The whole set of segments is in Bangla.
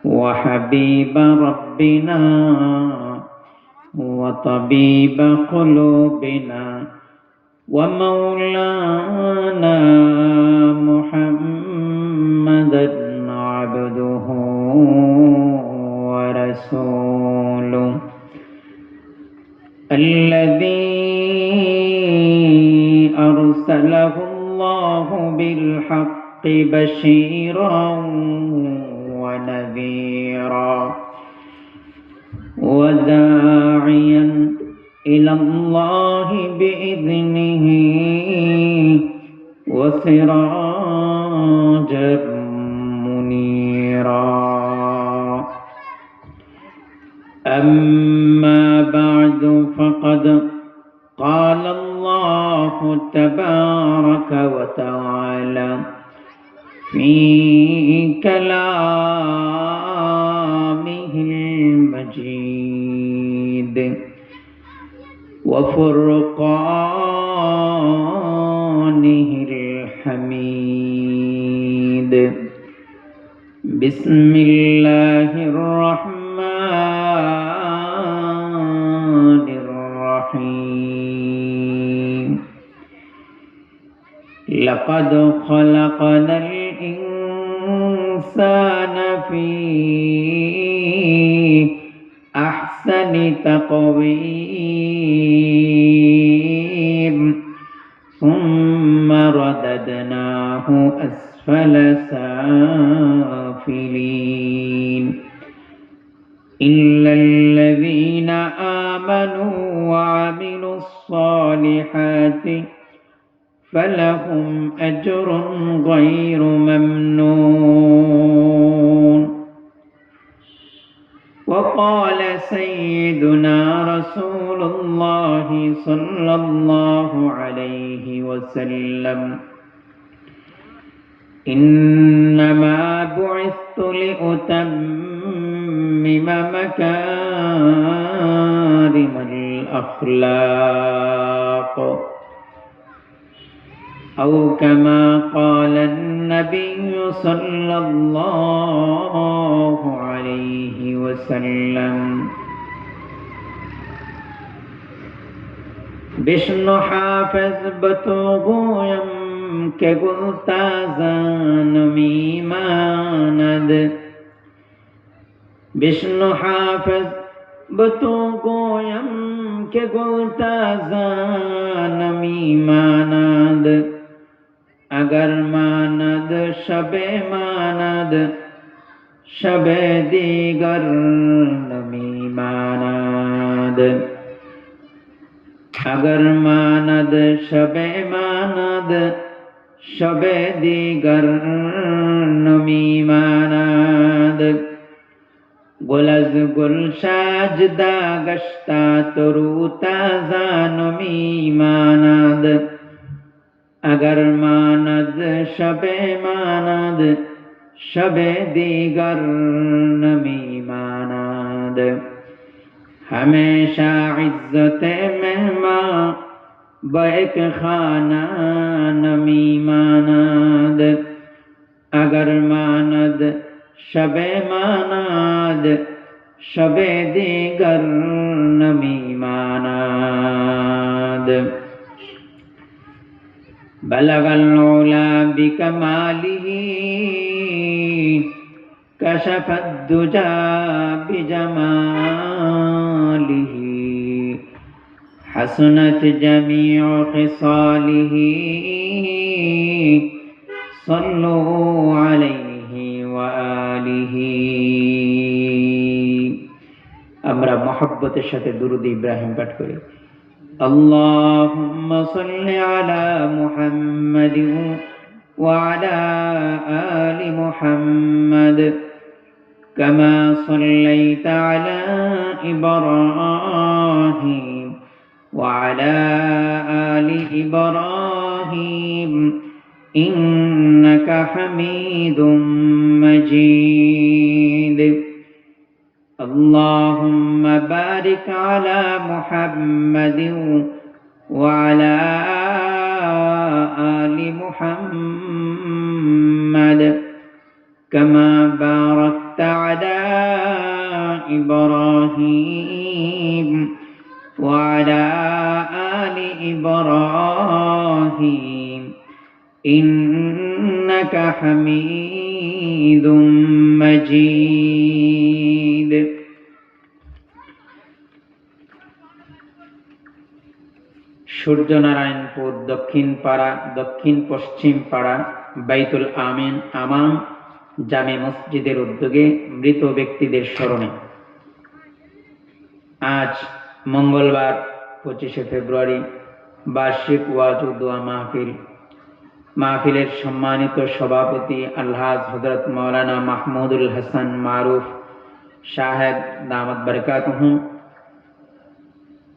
وحبيب ربنا وطبيب قلوبنا ومولانا محمدا عبده ورسوله الذي أرسله الله بالحق بشيرا ونذيرا وداعيا إلى الله بإذنه وسراجا منيرا أما بعد فقد قال الله تبارك وتعالى في كلامه المجيد وفرقانه الحميد بسم الله الرحمن الرحيم لقد خلقنا الإنسان في أحسن تقويم ثم رددناه أسفل سافلين إلا الذين آمنوا وعملوا الصالحات فلهم أجر غير ممنون وقال سيدنا رسول الله صلى الله عليه وسلم إنما بعثت لأتمم مكارم الأخلاق أو كما قال النبي صلى الله عليه وسلم বিষ্ণু হাফেজ বতগোয়ম কে গুলতাজান মিমানদ বিষ্ণু হাফেজ বতগোয়ম কে গুলতাজান মিমানদ अगर मानद शबे मानद शबे दीगर नमी मानद अगर मानद शबे मानद शबे दीगर नमी मानद गुलज गुल शाजदा गश्ता तरु ताजा नमी मानद अगर मानद शबे मानद शबे दीगर नमी मानद हमेशा इज्जते मेहमा बैक खाना नमी मानद अगर मानद शबे मानद शबे दीगर नमी मानद बलग العلا بكماله كشف الدجى بجماله حسنت جميع خصاله صلوا عليه وآله আমরা মহব্বতের সাথে দুরূদ ইব্রাহিম পাঠ করি اللهم صل على محمد وعلى آل محمد كما صليت على إبراهيم وعلى آل إبراهيم إنك حميد مجيد اللهم بارك على محمد وعلى آل محمد كما باركت على إبراهيم وعلى آل إبراهيم إنك حميد مجيد সূর্যনারায়ণপুর দক্ষিণ পশ্চিম পাড়া বাইতুল আমিন আমাম জামে মসজিদের উদ্যোগে মৃত ব্যক্তিদের স্মরণে আজ মঙ্গলবার 25শে ফেব্রুয়ারি বার্ষিক ওয়াজ ও দোয়া মাহফিলের সম্মানিত সভাপতি আলহাজ হযরত মাওলানা মাহমুদুল হাসান মারুফ সাহেব দামাত বারাকাতুহু,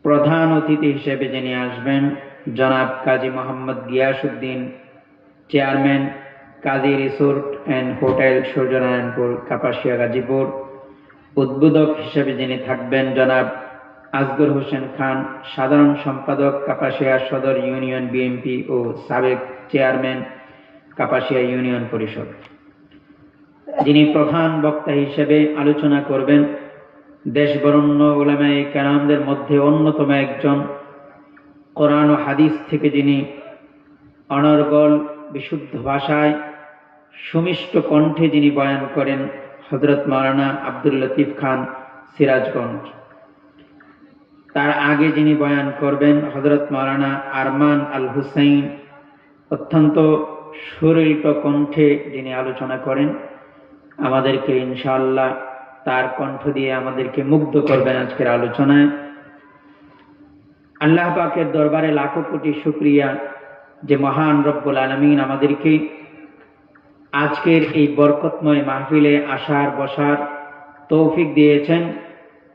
প্রধান অতিথি হিসেবে যিনি আসবেন জনাব Kazi Mohammad Giasuddin, chairman Kazi resort and hotel Suryanarayanpur Kapasia Gazipur. উদ্বোধক হিসেবে যিনি থাকবেন জনাব আসগর হোসেন খান, সাধারণ সম্পাদক কাপাসিয়া সদর ইউনিয়ন বিএনপি ও সাবেক চেয়ারম্যান কাপাসিয়া ইউনিয়ন পরিষদ। যিনি প্রধান বক্তা হিসেবে আলোচনা করবেন দেশবরেণ্য উলামায়ে কেরামদের মধ্যে অন্যতম একজন, কোরআন ও হাদিস থেকে যিনি অনর্গল বিশুদ্ধ ভাষায় সুমিষ্ট কণ্ঠে যিনি বয়ান করেন হযরত মাওলানা আব্দুল লতিফ খান সিরাজগঞ্জ। তার আগে যিনি বয়ান করবেন হযরত মাওলানা আরমান আল হুসাইন, অত্যন্ত সুরেলিত কণ্ঠে যিনি আলোচনা করেন, আমাদেরকে ইনশাআল্লাহ তার কণ্ঠ দিয়ে আমাদেরকে মুগ্ধ করবেন আজকের আলোচনায়। আল্লাহ পাকের দরবারে লাখো কোটি শুকরিয়া যে মহান রব্বুল আলামিন আমাদেরকে আজকের এই বরকতময় মাহফিলে আসার বসার তৌফিক দিয়েছেন।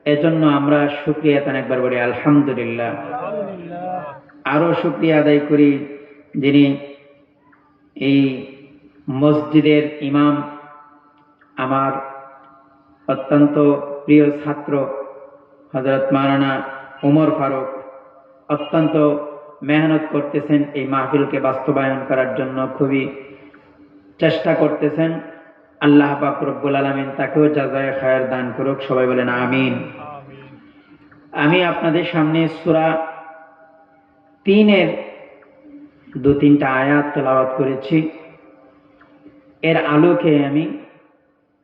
এজন্য আমরা শুকরিয়া তান একবার বলি আলহামদুলিল্লাহ। আরো শুকরিয়া আদায় করি যিনি এই মসজিদের ইমাম, আমার অত্যন্ত প্রিয় ছাত্র হযরত মাওলানা ওমর ফারুক, অত্যন্ত মেহনত করতেছেন এই মাহফিলকে বাস্তবায়ন করার জন্য, খুবই চেষ্টা করতেছেন। আল্লাহ পাক রব্বুল আলামিন তাকেও জাযায়ে খায়ের দান করুক, সবাই বলেন আমিন। আমি আপনাদের সামনে সূরা 3-এর 2-3টা আয়াত তেলাওয়াত করেছি। এর আলোকে আমি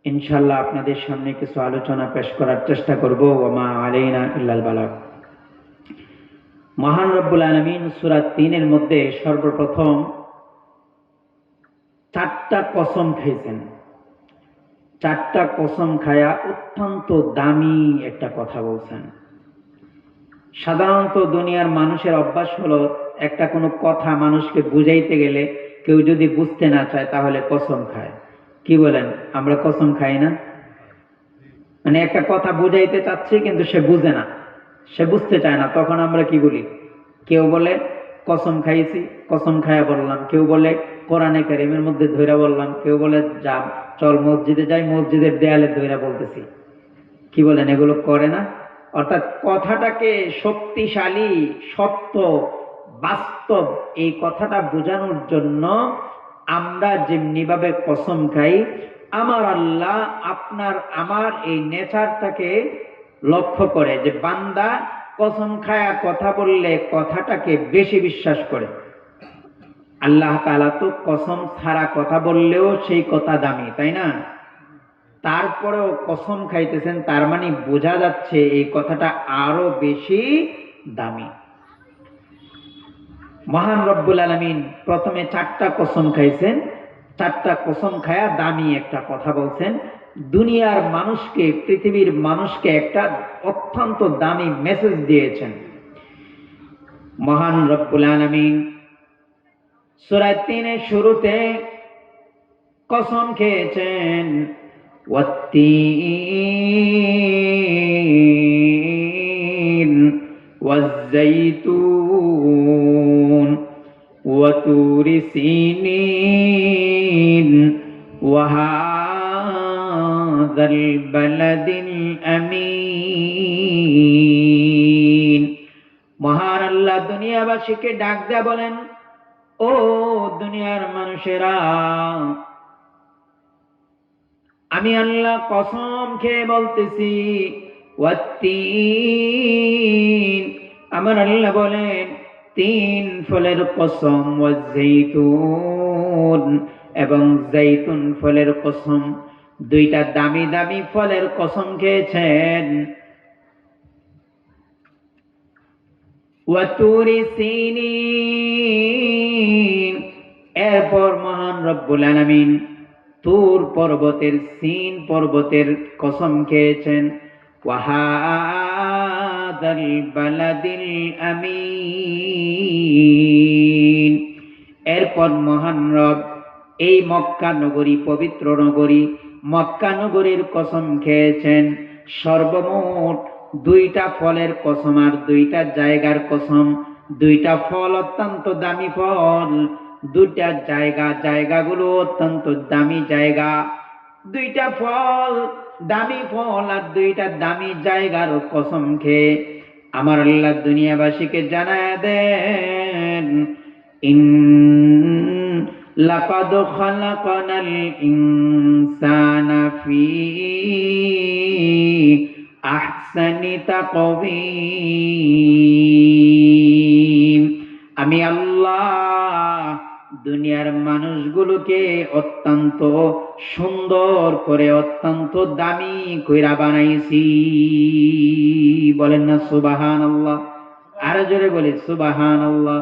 ইনশাআল্লাহ আপনাদের সামনে কিছু আলোচনা পেশ করার চেষ্টা করব। ওয়া মা আলাইনা ইল্লাল বালাগ। মহান রব্বুল আলামিন সূরা 3-এর মধ্যে সর্বপ্রথম 4টা কসম খাইছেন। 4টা কসম খায়া অত্যন্ত দামি একটা কথা বলছেন। সাধারণত দুনিয়ার মানুষের অভ্যাস হলো একটা কোনো কথা মানুষকে বুঝাইতে গেলে কেউ যদি বুঝতে না চায় তাহলে কসম খায়। কি বলেন? আমরা কসম খাই না? মানে একটা কথা বুঝাইতে চাচ্ছি কিন্তু সে বুঝে না, সে বুঝতে চায় না, তখন আমরা কি বলি? কেউ বলে কসম খাইছি, কসম খায়া বললাম। কেউ বলে কোরআনে কারীমের মধ্যে ধইরা বললাম। কেউ বলে যা চল মসজিদে যাই, মসজিদের দেয়ালে ধইরা বলতেছি। কি বলেন? এগুলো করে না? অর্থাৎ কথাটাকে শক্তিশালী, সত্য, বাস্তব এই কথাটা বোঝানোর জন্য আমরা যেমনি ভাবে কসম খাই, আমার আল্লাহ আপনার আমার এই নেচারটাকে লক্ষ্য করে যে বান্দা কসম খায়া কথা বললে কথাটাকে বেশি বিশ্বাস করে। আল্লাহ তাআলা তো কসম ছাড়া কথা বললেও সেই কথা দামি, তাই না? তারপরেও কসম খাইতেছেন, তার মানে বোঝা যাচ্ছে এই কথাটা আরো বেশি দামি। মহান রব্বুল আলামিন প্রথমে 4টা কসম খাইছেন, 4টা কসম খায়া দামি একটা কথা বলছেন। দুনিয়ার মানুষকে, পৃথিবীর মানুষকে একটা অত্যন্ত দামি মেসেজ দিয়েছেন। মহান রব্বুল আলামিন সূরা 3-এর শুরুতে কসম খেয়েছেন ওয়াত্তিন ওয়াজ্জাইতুন ওয়া তুরি সিনিন ওয়া হাযাল বালাদিল আমিন। মহান আল্লাহ দুনিয়াবাসীকে ডাক দেয়া বলেন, ও দুনিয়ার মানুষেরা, আমি আল্লাহ কসম খেয়ে বলতেছি ওয়াত্তিন, আমার আল্লাহ বলেন 3 ফলের কসম, ওয়াজ্জাইতুন, এবং জাইতুন ফলের কসম। 2টা দামি দামি ফলের কসম খেয়েছেন। ওয়াতুরি সিনিন, এরপর মহান রব্বুল আলামিন তুর পর্বতের, সিন পর্বতের কসম খেয়েছেন। ওয়াহাদাল বালাদিল আমিন, এরপর মহান রব এই মক্কা নগরী, পবিত্র নগরী মক্কা নগরীর কসম খেয়েছেন। সর্বমোট 2টা ফলের কসম আর 2টা জায়গার কসম। 2টা ফল অত্যন্ত দামি ফল, 2টা জায়গা, জায়গাগুলো অত্যন্ত দামি জায়গা। 2টা ফল দামি ফল আর 2টা দামি জায়গার কসম খেয়ে আমার আল্লাহ দুনিয়াবাসীকে জানায় দেন, লাকাদ খালাকানাল ইনসানা ফি আহসানি তাকওয়িম, আমি আল্লাহ দুনিয়ার মানুষগুলোকে অত্যন্ত সুন্দর করে, অত্যন্ত দামি কইরা বানাইছি। বলেন না সুবহানাল্লাহ? আরো জোরে বলি সুবহানাল্লাহ।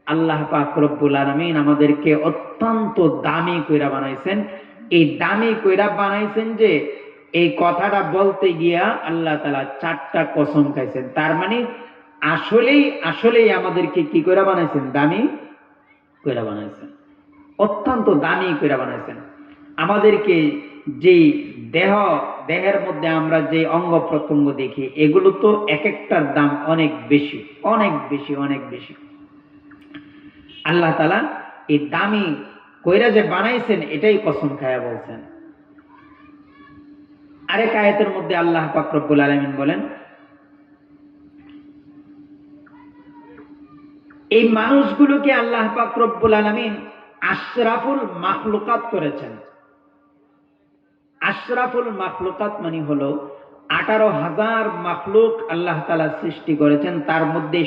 আল্লাহ পাক রব্বুল আলামিন আমাদেরকে অত্যন্ত দামি কইরা বানাইছেন। এই দামি কইরা বানাইছেন যে এই কথাটা বলতে গিয়া আল্লাহ তাআলা 4টা কসম খাইছেন। তার মানে আসলেই আমাদেরকে কি কইরা বানাইছেন? দামি কইরা বানাইছেন, অত্যন্ত দামি কইরা বানাইছেন। আমাদেরকে যেই দেহের মধ্যে আমরা যে অঙ্গ প্রত্যঙ্গ দেখি, এগুলো তো এক একটার দাম অনেক বেশি, অনেক বেশি, অনেক বেশি। আল্লাহ তাআলা এই দামি কইরা যে বানাইছেন এটাই কসম খায়া বলছেন। আরেক আয়াতের মধ্যে আল্লাহ পাক রব্বুল আলামিন বলেন, এই মানুষগুলোকে আল্লাহ পাক রব্বুল আলামিন আশরাফুল মাখলুকাত করেছেন। আশরাফুল মাখলুকাত মানে হলো 18,000 মাখলুক আল্লাহ তাআলা সৃষ্টি করেছেন, তার মধ্যে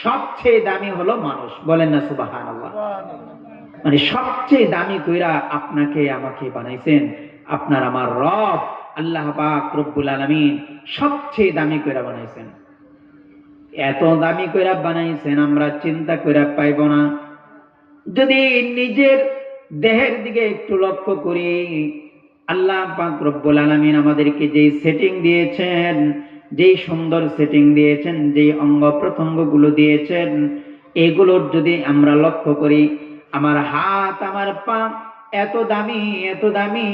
সবচেয়ে দামি হলো মানুষ। বলেন না সুবহানাল্লাহ? মানে সবচেয়ে দামি কইরা আপনাকে আমাকে বানাইছেন আপনার আমার রব আল্লাহ পাক রব্বুল আলামিন, সবচেয়ে দামি কইরা বানাইছেন। এত দামি কইরা বানাইছেন আমরা চিন্তা কইরা পাইব না। যদি নিজের দেহের দিকে একটু লক্ষ্য করি, আল্লাহ পাক রব্বুল আলামিন আমাদেরকে যেই সেটিং দিয়েছেন, যেই সুন্দর সেটিং দিয়েছেন, যেই অঙ্গ প্রত্যঙ্গগুলো দিয়েছেন, এগুলোর যদি আমরা লক্ষ্য করি, আমার হাত, আমার পা এত দামি, এত দামি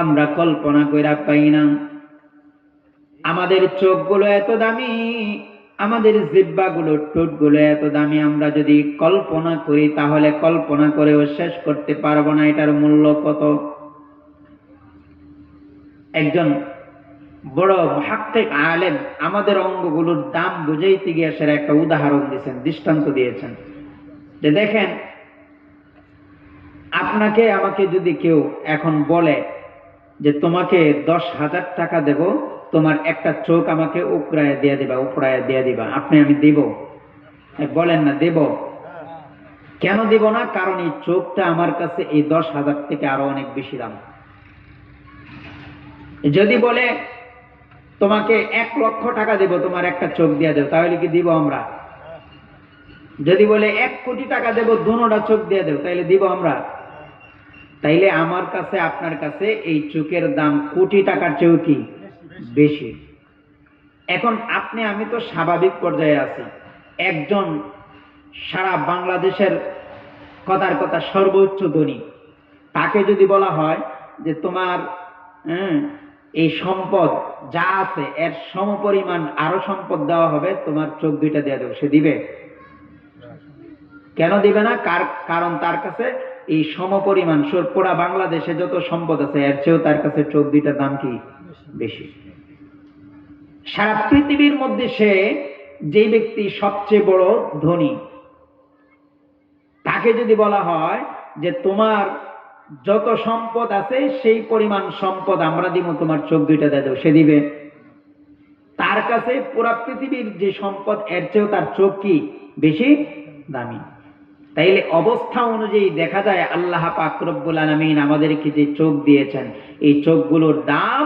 আমরা কল্পনা কইরা পাই না। আমাদের চোখগুলো এত দামি, আমাদের জিহ্বাগুলো, ঠোঁটগুলো এত দামি, আমরা যদি কল্পনা করি তাহলে কল্পনা করেও শেষ করতে পারবো না এটার মূল্য কত। একজন বড় মুহাক্কিক আলেম আমাদের অঙ্গগুলোর দাম বুঝাইতে গিয়ে সেটা একটা উদাহরণ দিয়েছেন, দৃষ্টান্ত দিয়েছেন যে দেখেন, আপনাকে আমাকে যদি কেউ এখন বলে যে তোমাকে 10,000 টাকা দেব, তোমার একটা চোখ আমাকে উপড়ায় দিয়ে দিবা, আমি দেব? বলেন না দেব? কেন দেব না? কারণ এই চোখটা আমার কাছে এই 10,000 থেকে আরো অনেক বেশি দাম। যদি বলে তোমাকে 1 লক্ষ টাকা দেব, তোমার একটা চোখ দিয়ে দেব, তাহলে কি দিব আমরা? যদি বলে 1 কোটি টাকা দেব, দুটোটা চোখ দিয়ে দেব, তাহলে দিব আমরা? তাইলে আমার কাছে আপনার কাছে এই চোখের দাম কোটি টাকার চেয়েও কি বেশি। এখন আমি তো স্বাভাবিক পর্যায়ে আছি। একজন সারা বাংলাদেশের কথার কথা সর্বোচ্চ ধনী, তাকে যদি বলা হয় যে তোমার এই সম্পদ যা আছে এর সমপরিমাণ আরো সম্পদ দেওয়া হবে, তোমার চোখ 2টা দিয়ে দেবো, সে দিবে? কেন দিবে না? কারণ তার কাছে এই সমপরিমাণ পুরা বাংলাদেশে যত সম্পদ আছে এর চেয়েও তার কাছে চোখ 2টার দাম কি বেশি। সারা পৃথিবীর মধ্যে সে যে ব্যক্তি সবচেয়ে বড় ধনী, তাকে যদি বলা হয় যে তোমার যত সম্পদ আছে সেই পরিমাণ সম্পদ আমরা দিব, তোমার চোখ দুইটা দিয়ে দাও, সে দিবে? তার কাছে পুরা পৃথিবীর যে সম্পদ এর চেয়েও তার চোখ কি বেশি দামি। তাইলে অবস্থা অনুযায়ী দেখা যায় আল্লাহ পাক রব্বুল আলামিন আমাদেরকে যে চোখ দিয়েছেন, এই চোখগুলোর দাম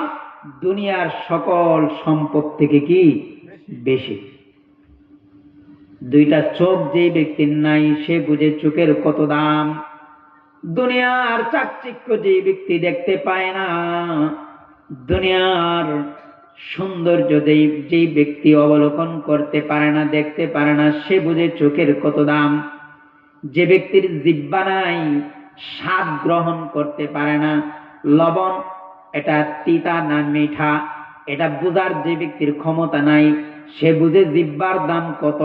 দুনিয়ার সকল সম্পদ থেকে কি বেশি। দুইটা চোখ যেই ব্যক্তির নাই সে বুঝে চোখের কত দাম। দুনিয়ার চাকচিক্য যেই ব্যক্তি দেখতে পায় না, দুনিয়ার সৌন্দর্য যেই ব্যক্তি অবলোকন করতে পারে না, দেখতে পারে না, সে বুঝে চোখের কত দাম। যে ব্যক্তির জিহ্বা নাই, স্বাদ গ্রহণ করতে পারে না, লবণ এটা তিতা না মিঠা এটা বুঝার যে ব্যক্তির ক্ষমতা নাই, সে বুঝে জিহ্বার দাম কত।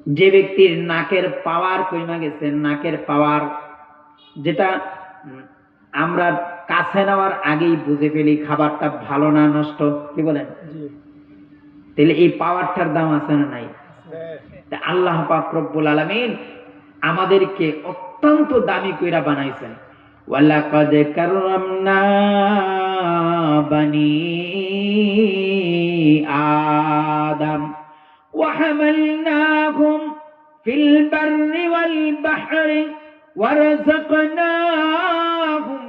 যে ব্যক্তির নাকের পাওয়ার কইমা গেছে, নাকের পাওয়ার যেটা আমরা কাছে নেওয়ার আগেই বুঝে ফেলি খাবারটা ভালো না নষ্ট, কি বলেন? তাহলে এই পাওয়ারটার দাম আছে না নাই? আল্লাহ পাক রব্বুল আলামিন আমাদেরকে অত্যন্ত দামি কইরা বানাইছেন। ওয়ালাকাদ কাররামনা বানি আদম ওয়া হামালনাহুম ফিল বাররি ওয়াল বাহরি ওয়া রাযাকনাহুম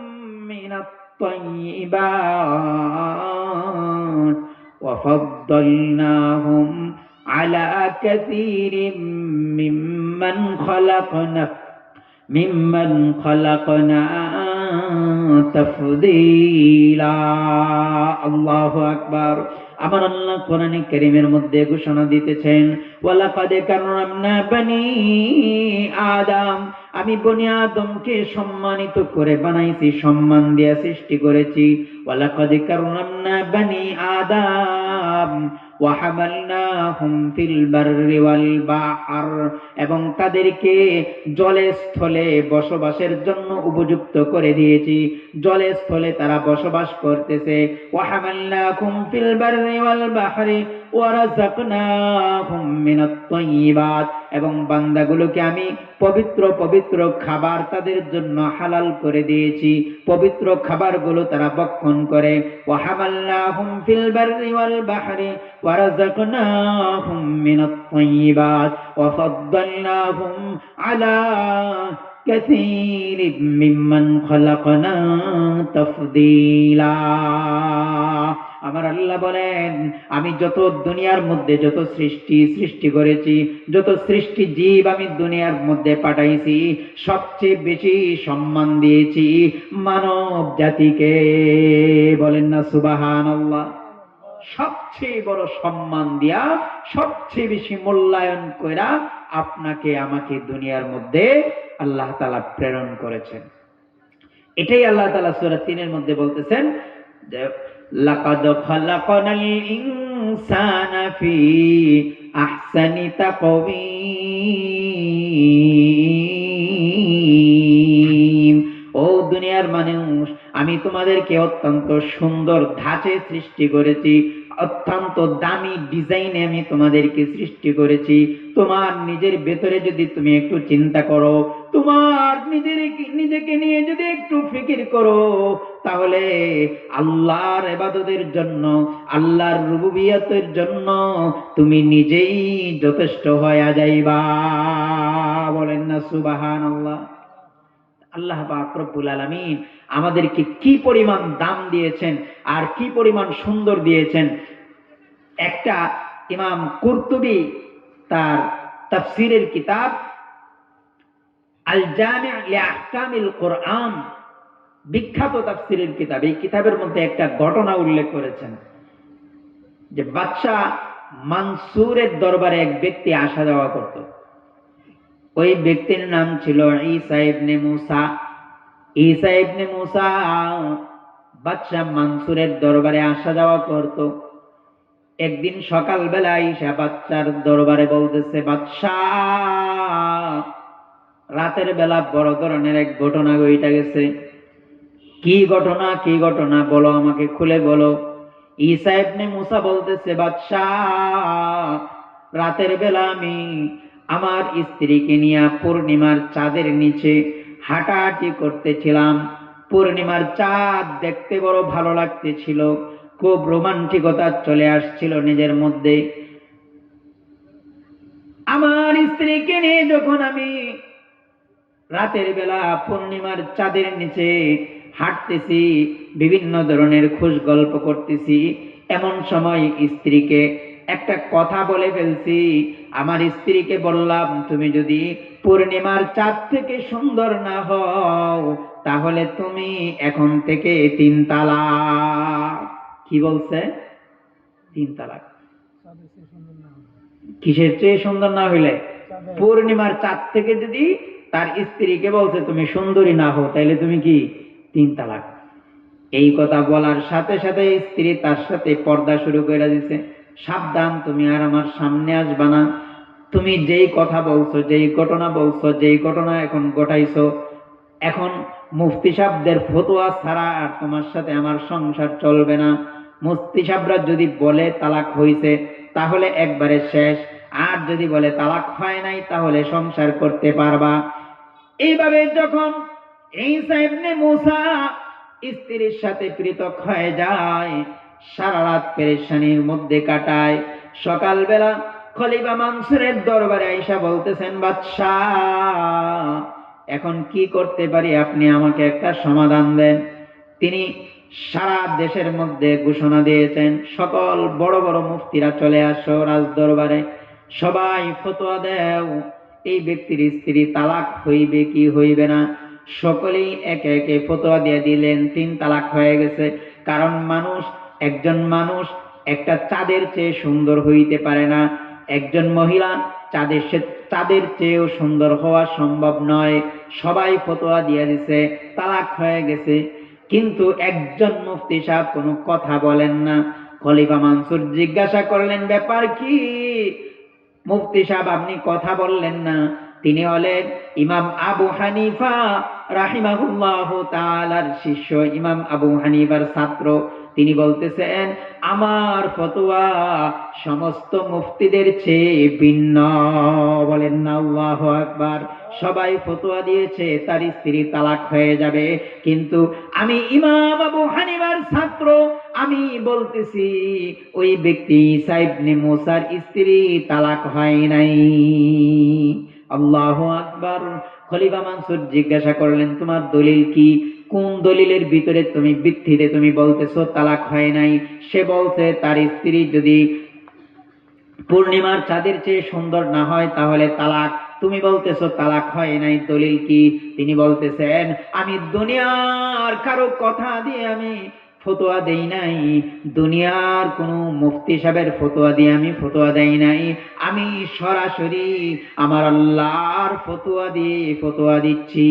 মিনাত তাইয়্যিবাত ওয়া ফাদ্দালনাহুম আলা কাসীরিম মিম্মান খালাকনা তাফদীলা। আল্লাহু আকবার। আমার আল্লাহ কোরআনে কারীমের মধ্যে ঘোষণা দিতেছেন, ওয়ালাকাদ কাররামনা বানি আদম, আমি বনি আদমকে সম্মানিত করে বানাইছি, সম্মান দিয়ে সৃষ্টি করেছি। ওয়ালাকাদ কাররামনা বানি আদম ওয়া হামালনাহুম ফিল বাররি ওয়াল বাহর, এবং তাদেরকে জলে স্থলে বসবাসের জন্য উপযুক্ত করে দিয়েছি। জলে স্থলে তারা বসবাস করতেছে। ওয়া হামালনাহুম ফিল বাররি ওয়াল বাহরি ওয়া রাযাকনাহুম মিনাত তাইয়্যিবাত, এবং বান্দাগুলোকে আমি পবিত্র পবিত্র খাবার তাদের জন্য হালাল করে দিয়েছি। পবিত্র খাবারগুলো তারা ভক্ষণ করে। ওয়া হামালনাহুম ফিল বাররি ওয়াল বাহরি ওয়া রাযাকনাহুম মিনাত তাইয়্যিবাত ওয়া ফাদ্দালনাহুম আলা কাসীরিম মিম্মান খালাকনা তাফদীলা। আমার আল্লাহ বলেন, আমি যত দুনিয়ার মধ্যে যত সৃষ্টি করেছি, যত সৃষ্টি জীব আমি দুনিয়ার মধ্যে পাঠাইছি, সবচেয়ে বেশি সম্মান দিয়েছি মানব জাতিকে। বলেন না সুবহানাল্লাহ। সবচেয়ে বড় সম্মান দিয়া, সবচেয়ে বেশি মূল্যায়ন কইরা আপনাকে আমাকে দুনিয়ার মধ্যে আল্লাহ তাআলা প্রেরণ করেছেন। এটাই আল্লাহ তাআলা সূরা ৩ এর মধ্যে বলতেছেন যে লাকাদ খালাকনাল ইনসানা ফি আহসানি তাকওয়িম। ও দুনিয়ার মানুষ, আমি তোমাদেরকে অত্যন্ত সুন্দর ধাঁচে সৃষ্টি করেছি, অত্যন্ত দামি ডিজাইনে আমি তোমাদেরকে সৃষ্টি করেছি। তোমার নিজের ভেতরে যদি তুমি একটু চিন্তা করো, তোমার নিজেকে নিয়ে যদি একটু ফিকির করো, তাহলে আল্লাহর ইবাদতের জন্য, আল্লাহর রুবুবিয়তের জন্য তুমি নিজেই যথেষ্ট হয়ে যাইবা। বলেন না সুবহানাল্লাহ। আল্লাহ পাক রব্বুল আলামিন আমাদেরকে কি পরিমাণ দাম দিয়েছেন আর কি পরিমাণ সুন্দর দিয়েছেন। একটা ইমাম কুরতুবী তার তাফসীরের কিতাব আল জামি' লি আহকামিল কুরআন, বিখ্যাত তাফসীরের কিতাব, এই কিতাবের মধ্যে একটা ঘটনা উল্লেখ করেছেন যে বাদশা মানসুরের দরবারে এক ব্যক্তি আসা যাওয়া করত। ওই ব্যক্তির নাম ছিল ঈসা ইবনে মুসা। ঈসা ইবনে মুসা বাদশা মানসুরের দরবারে আসা যাওয়া করত। একদিন সকালবেলা ঈসা বাদশার দরবারে বলতেছে, বাদশাহ, রাতের বেলা বড় ধরনের এক ঘটনা ঘটে গেছে। কি ঘটনা? কি ঘটনা বলো, আমাকে খুলে বলো। ঈসা ইবনে মুসা বলতেছে, বাদশাহ, রাতের বেলা আমি আমার স্ত্রীকে নিয়ে পূর্ণিমার চাঁদের নিচে হাঁটাহাঁটি করতেছিলাম, পূর্ণিমার চাঁদ দেখতে বড় ভালো লাগতেছিল, খুব রোমান্টিকতা চলে আসছিল নিজের মধ্যে। আমার স্ত্রীকে নিয়ে যখন আমি রাতের বেলা পূর্ণিমার চাঁদের নিচে হাঁটতেছি, বিভিন্ন ধরনের খুশ গল্প করতেছি, এমন সময় স্ত্রীকে একটা কথা বলে ফেলছি। আমার স্ত্রীকে বললাম, তুমি যদি পূর্ণিমার চাঁদ থেকে সুন্দর না হও তাহলে তুমি এখন থেকে 3 তালাক। কি বলছে? 3 তালাক। কিসের চেয়ে সুন্দর না হইলে? পূর্ণিমার চাঁদ থেকে যদি তার স্ত্রীকে বলছে তুমি সুন্দরী না হও তাইলে তুমি কি 3 তালাক। এই কথা বলার সাথে সাথে স্ত্রী তার সাথে পর্দা শুরু করে দিছে। সাবধান, তুমি আর আমার সামনে আসবা না। তুমি যেই কথা বলছো, যেই ঘটনা বলছো, যেই ঘটনা এখন ঘটাইছো, এখন মুফতি সাহেবদের ফতোয়া ছাড়া আর তোমার সাথে আমার সংসার চলবে না। মুফতি সাহেবরা যদি বলে তালাক হইছে তাহলে একবারে শেষ, আর যদি বলে তালাক হয় নাই তাহলে সংসার করতে পারবা। এইভাবে যখন ঈসা ইবনে মুসা স্ত্রীর সাথে পৃথক হয়ে যায়, সারা রাত পেরেশানির মধ্যে কাটায়। সকালবেলা খলিফা মানসুরের দরবারে আইসা বলতেছেন, বাদশাহ এখন কি করতে পারি, আপনি আমাকে একটা সমাধান দেন। তিনি সারা দেশের মধ্যে ঘোষণা দিয়েছেন, সকল বড় বড় মুফতিরা চলে আসো রাজ দরবারে, সবাই ফতোয়া দেও এই ব্যক্তির স্ত্রী তালাক হইবে কি হইবে না। সকলেই একে একে ফতোয়া দিয়ে দিলেন 3 তালাক হয়ে গেছে। কারণ একজন মানুষ একটা চাঁদের চেয়ে সুন্দর হইতে পারে না, একজন মহিলা চাঁদের চেয়েও সুন্দর হওয়া সম্ভব নয়। সবাই ফতোয়া দিয়ে দিছে, তালাক হয়ে গেছে। কিন্তু একজন মুফতি সাহেব কোনো কথা বলেন না। খলিফা মানসুর জিজ্ঞাসা করলেন, ব্যাপার কি মুফতি সাহেব, আপনি কথা বললেন না? তিনি হলেন ইমাম আবু হানিফা রাহিমাহুল্লাহু তাআলার শিষ্য, ইমাম আবু হানিফার ছাত্র। তিনি বলতেছেন, আমার ফতোয়া সমস্ত মুফতিদের চেয়ে ভিন্ন। বলেন না আল্লাহু আকবার। সবাই ফতোয়া দিয়েছে তার স্ত্রী তালাক হয়ে যাবে, কিন্তু আমি ইমাম আবু হানিফার ছাত্র, আমি বলতেছি ওই ব্যক্তি ঈসা ইবনে মুসার স্ত্রী তালাক হয় নাই। আল্লাহু আকবার। খলিফা মানসুর জিজ্ঞাসা করলেন, তোমার দলিল কি? কোন দলিলের ভিতরে তুমি ভিত্তিতে তুমি বলতেছো তালাক হয় নাই? সে বলছে তার স্ত্রী যদি পূর্ণিমার চাঁদের চেয়ে সুন্দর না হয় তাহলে তালাক। তুমি বলতেছো তালাক হয় নাই, দলিল কি? তিনি বলতেছেন, আমি দুনিয়ার কারো কথা দিয়ে আমি ফতোয়া দেই নাই, দুনিয়ার কোনো মুফতি সাহেবের ফতোয়া দিয়ে আমি ফতোয়া দেই নাই, আমি সরাসরি আমার আল্লাহর ফতোয়া দিয়ে ফতোয়া দিচ্ছি।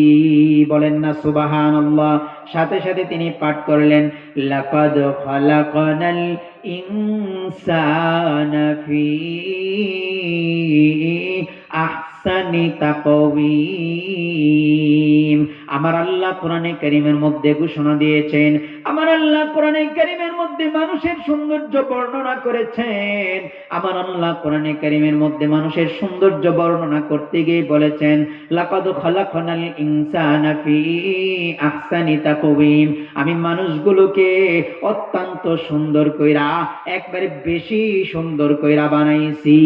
বলেন না সুবহানাল্লাহ। সাথে সাথে তিনি পাঠ করলেন, লাকাদ খালাকনাল ইনসানা ফি আহসানি তাকওয়িম। আমার আল্লাহ কোরআনে কারীমের মধ্যে ঘোষণা দিয়েছেন, আমার আল্লাহ কোরআনে কারীমের মধ্যে মানুষের সৌন্দর্য বর্ণনা করেছেন। আমার আল্লাহ কোরআনে কারীমের মধ্যে মানুষের সৌন্দর্য বর্ণনা করতে গিয়ে বলেছেন, লাকাদ খালাকনাল ইনসানা ফি আহসানি তাকওয়িম। আমি মানুষগুলোকে অত্যন্ত সুন্দর কইরা, একবারে বেশি সুন্দর কইরা বানাইছি।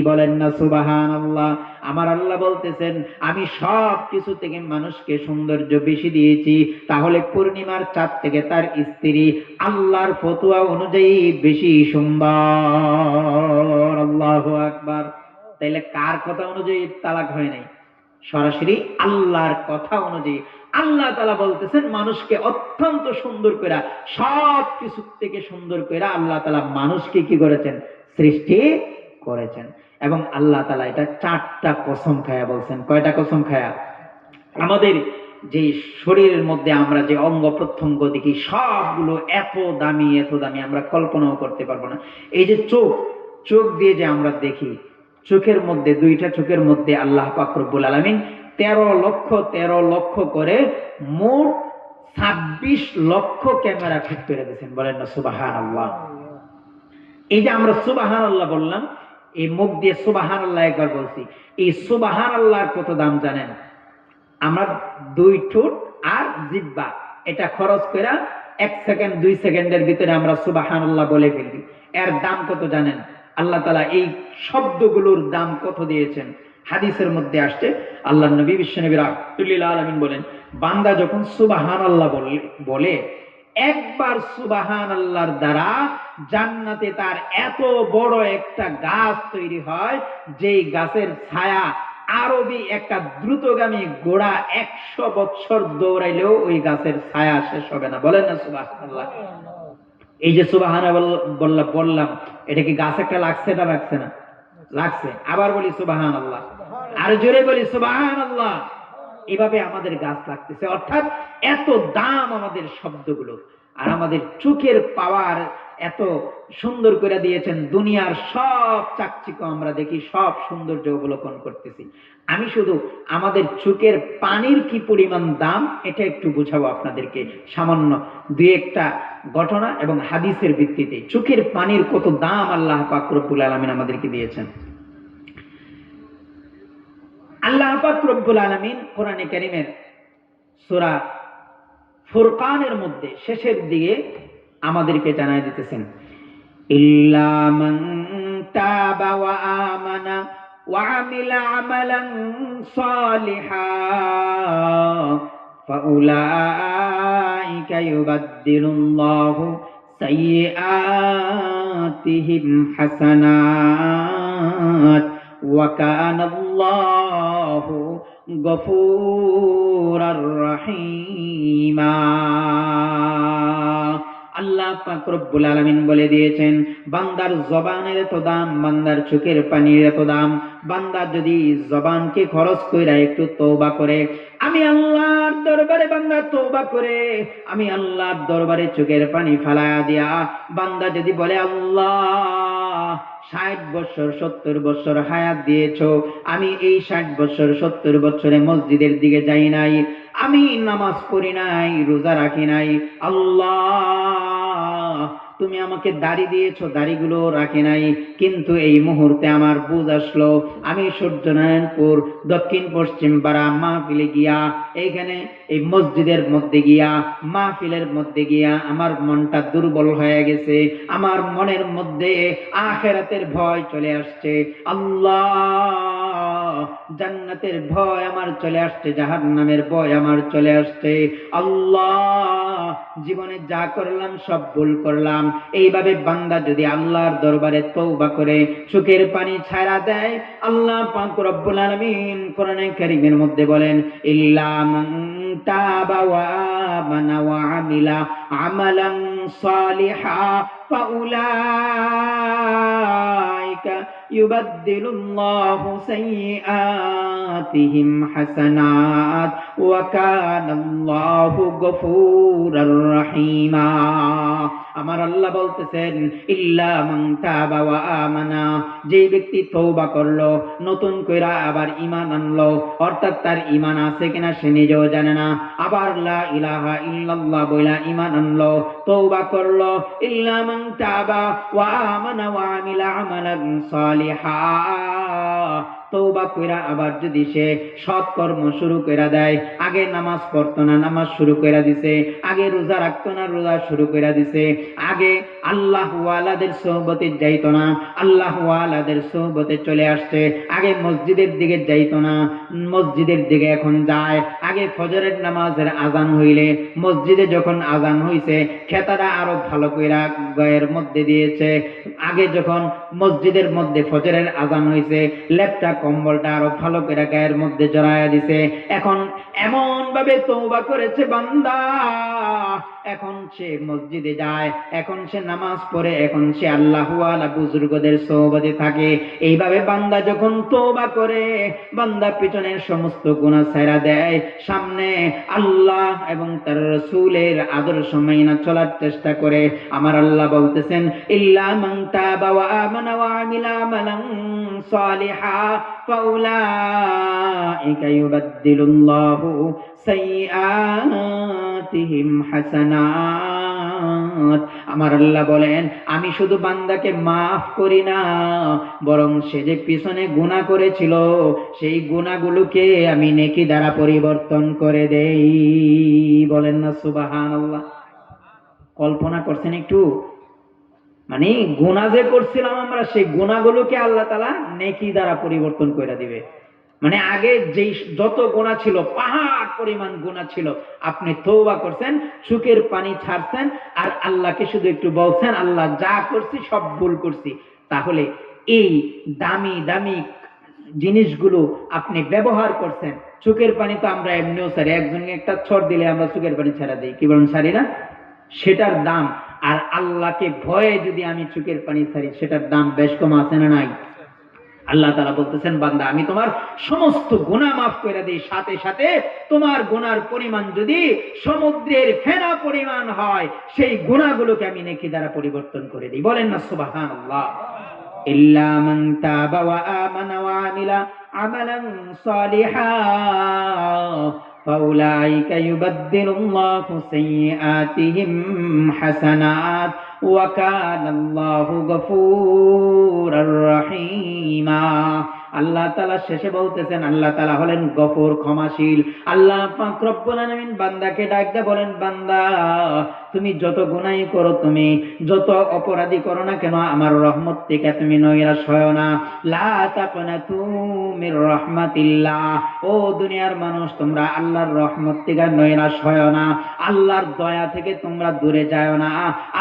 বলেন না সুবহানাল্লাহ। আমার আল্লাহ বলতেছেন, আমি সব কিছু থেকে মানুষকে সৌন্দর্য বেশি দিয়েছি, তাহলে পূর্ণিমার চাঁদ থেকে তার স্ত্রী আল্লাহর ফতোয়া অনুযায়ী বেশি সুন্দর। আল্লাহু আকবার। তাইলে কার কথা অনুযায়ী তালাক হয় নাই? সরাসরি আল্লাহর কথা অনুযায়ী। আল্লাহ তাআলা বলতেছেন, মানুষকে অত্যন্ত সুন্দর কইরা, সব কিছু থেকে সুন্দর কইরা আল্লাহ তাআলা মানুষকে কি করেছেন? সৃষ্টি করেছেন। এবং আল্লাহ তাআলা এটা 4টা কসম খায়া বলছেন। কয়টা কসম খায়া? আমাদের যে শরীরের মধ্যে আমরা যে অঙ্গ প্রত্যঙ্গ দেখি সবগুলো এত দামি আমরা কল্পনাও করতে পারবো না। এই যে চোখ দিয়ে যে আমরা দেখি, চোখের মধ্যে, 2টা চোখের মধ্যে আল্লাহ পাক রব্বুল আলামিন 13 লক্ষ করে মোট 26 লক্ষ ক্যামেরা ফিট করে দিয়েছেন। বলেন না সুবহানাল্লাহ। এই যে আমরা সুবহানাল্লাহ বললাম, এই মুখ দিয়ে সুবহানাল্লাহ একবার বলছি, এই সুবহানাল্লাহর কত দাম জানেন? আমরা 2 ঠোঁট আর জিহ্বা এটা খরচ করে 1 সেকেন্ড 2 সেকেন্ডের ভিতরে আমরা সুবহানাল্লাহ বলে ফেলি। এর দাম কত জানেন? আল্লাহ তাআলা এই শব্দগুলোর দাম কত দিয়েছেন? হাদিসের মধ্যে আসছে, আল্লাহর নবী বিশ্বনবী রাহমাতুল্লিল আলামিন বলেন, বান্দা যখন সুবহানাল্লাহ বলে একবার সুবহানাল্লাহর দ্বারা জান্নাতে তার এত বড় একটা গাছ তৈরি হয়, যেই গাছের ছায়া আরবি একটা দ্রুতগামী ঘোড়া 100 বছর দৌড়াইলেও ওই গাছের ছায়া শেষ হবে না। বলেন না সুবহানাল্লাহ। এই যে সুবহানাল্লাহ বললাম, এটা কি গাছ একটা লাগছে না লাগছে না? লাগছে। আবার বলি সুবহানাল্লাহ, আর জোরে বলি সুবহানাল্লাহ। এভাবে আমাদের গাছ লাগতেছে, অর্থাৎ এত দাম আমাদের শব্দগুলো। আর আমাদের চোখের পাওয়ার এত সুন্দর করে দিয়েছেন, দুনিয়ার সব চাকচিক্য আমরা দেখি, সব সৌন্দর্য অবলোকন করতেছি। আমি শুধু আমাদের চোখের পানির কি পরিমাণ দাম এটা একটু বুঝাবো আপনাদেরকে, সামান্য 2-1টা ঘটনা এবং হাদিসের ভিত্তিতে। চোখের পানির কত দাম আল্লাহ পাক রব্বুল আলামিন আমাদেরকে দিয়েছেন। আল্লাহ পাক রব্বুল আলামিন কোরআনে কারীমের সূরা ফুরকানের মধ্যে শেষের দিকে আমাদেরকে জানায় দিতেছেন, ইল্লা মান তাবা ওয়া আমানা ওয়া আমিলা আমালান সালিহান ফাউলাইকা ইউবাদদিলুল্লাহু সাইয়্যাতিহিম হাসানাত ওয়া কানাল্লাহু গফুরার রহিমা। আল্লাহ পাক রব্বুল আলামিন বলে দিয়েছেন, বান্দার জবানের এত দাম, বান্দার চোখের পানির এত দাম। বান্দা যদি জবানকে খরচ কইরা একটু তওবা করে, আমি আল্লাহর দরবারে বান্দা তওবা করে, আমি আল্লাহর দরবারে চোখের পানি ফালায়া দিয়া বান্দা যদি বলে, আল্লাহ 60 বছর 70 বছর হায়াত দিয়েছো, আমি এই 60 বছর 70 বছরে মসজিদের দিকে যাই নাই, আমি নামাজ পড়ি নাই, রোজা রাখি নাই, আল্লাহ তুমি আমাকে দাড়ি দিয়েছো, দাড়িগুলো রাখি নাই, কিন্তু এই মুহূর্তে আমার বুঝ আসলো, আমি সূর্যনারায়ণপুর দক্ষিণ পশ্চিম পাড়া মাহফিলে গিয়া, এইখানে এই মসজিদের মধ্যে গিয়া, মাহফিলের মধ্যে গিয়া আমার মনটা দুর্বল হয়ে গেছে, আমার মনের মধ্যে আখিরাতের ভয় চলে আসছে, আল্লাহ জান্নাতের ভয় আমার চলে আসছে, জাহান্নামের ভয় আমার চলে আসছে, আল্লাহ জীবনে যা করলাম সব ভুল করলাম। এইভাবে বান্দা যদি আল্লাহর দরবারে তওবা করে চোখের পানি ছাড়া দেয়, আল্লাহ পাক রব্বুল আলামিন কোরআনে কারীমের মধ্যে বলেন, ইল্লা মান তাবা ওয়া আমানা ওয়া আমিলা আমালান সালিহান ফাউলাইকা ইউবাদদিলুল্লাহু সাইয়্যাতিহিম হাসানাত ওয়া কানাল্লাহু গফুরার রহিমা। আমার আল্লাহ বলতেছেন, ইল্লা মান তাবা ওয়া আমানা, যে ব্যক্তি তওবা করলো, নতুন কইরা আবার ঈমান আনলো, অর্থাৎ তার ঈমান আছে কিনা সে নিজেও জানে না, আবার লা ইলাহা ইল্লাল্লাহ বইলা ঈমান আনলো, তওবা করলো, ইল্লা মান তাবা ওয়া আমানা ওয়া আমিলা আমালান সালিহান, তওবা কইরা আবার যদি সে সৎকর্ম শুরু কইরা দেয়, আগে নামাজ পড়তো না, নামাজ শুরু কইরা দিছে, আগে রোজা রাখতো না, রোজা শুরু কইরা দিছে, আগে আল্লাহ ওয়ালাদের সোহবতে যাইতো না, আল্লাহ ওয়ালাদের সোহবতে চলে আসছে, আগে মসজিদের দিকে যাইতো না, মসজিদের দিকে এখন যায়, আগে ফজরের নামাজের আজান হইলে মসজিদে যখন আজান হইছে খেতাটা আরো ভালো কইরা গায়ের মধ্যে দিয়েছে, আগে যখন মসজিদের মধ্যে ফজরের আজান হইছে লেপটা কম্বলটা আরো ভালো করে গায়ের মধ্যে জড়ায়া দিছে, এখন এমন ভাবে তওবা করেছে বান্দা, এখন সে মসজিদে যায়, এখন সে নামাজ পড়ে, এখন সে আল্লাহ ওয়ালা বুজুর্গদের সোহবতে থাকে। এইভাবে বান্দা যখন তওবা করে, বান্দা পিছনের সমস্ত গুনাহ ছাইড়া দেয়, সামনে আল্লাহ এবং তার রাসূলের আদর্শ মাইনা চলার চেষ্টা করে, আমার আল্লাহ বলতেছেন, ইল্লা মান তাবা ওয়া আমানা ওয়া আমিলা আমালান সালিহান ফাউলাইকা ইউবাদদিলুল্লাহু সাইয়্যাতিহিম হাসানাত আমার আল্লাহ বলেন আমি শুধু বান্দাকে মাফ করি না, বরং সে যে পিছনে গুনাহ করেছিল সেই গুনাহগুলোকে আমি নেকি দ্বারা পরিবর্তন করে দেই। বলেন না সুবহানাল্লাহ। কল্পনা করছেন একটু? মানে গুনাহ যে করছিলাম আমরা সেই গুনাহগুলোকে আল্লাহ তাআলা নেকি দ্বারা পরিবর্তন করে দিবে। মানে আগে যেই যত গুনাহ ছিল, পাহাড় পরিমাণ গুনাহ ছিল, আপনি তওবা করছেন, চোখের পানি ছাড়ছেন, আর আল্লাহকে শুধু একটু বলছেন আল্লাহ যা করছি সব ভুল করছি, তাহলে এই দামি দামি জিনিসগুলো আপনি ব্যবহার করছেন। চোখের পানি তো আমরা এমনিও ছাড়ি, একজনকে একটা ছড় দিলে আমরা চোখের পানি ছাড়া দিই, কি বলেন ছাড়ি না? সেটার দাম আর আল্লাহকে ভয়ে যদি আমি চোখের পানি ছাড়ি সেটার দাম বেশ কম আছে না নাই? আল্লাহ তাআলা বলতেছেন বান্দা আমি তোমার সমস্ত গুনাহ মাফ করে দেই, সাথে সাথে তোমার গুনার পরিমাণ যদি সমুদ্রের ফেনা পরিমাণ হয় সেই গুনাহগুলোকে আমি নেকি দ্বারা পরিবর্তন করে দিই। বলেন না সুবহানাল্লাহ। ইল্লা মান তাবা ওয়া আমানা ওয়া আমিলা আমালান সালিহা ফাউলাইকা ইউবাদদিলুল্লাহু সাইয়্যাতিহিম হাসানাত ওয়া কানাল্লাহু গফুরুর রহিমা। আল্লাহ তাআলা শেষে বলতেছেন আল্লাহ তাআলা হলেন গফুর, ক্ষমাশীল। আল্লাহ পাক রব্বুল আলামিন বান্দাকে ডাক দিয়ে বলেন বান্দা তুমি যত গুনাহ করো, তুমি যত অপরাধী করো না কেন, আমার রহমত থেকে তুমি নৈরাশ হয়ো না। লা তাকনাতু মির রাহমাতিল্লাহ। ও দুনিয়ার মানুষ তোমরা আল্লাহর রহমত থেকে নৈরাশ হয়ো না, আল্লাহর দয়া থেকে তোমরা দূরে যাও না।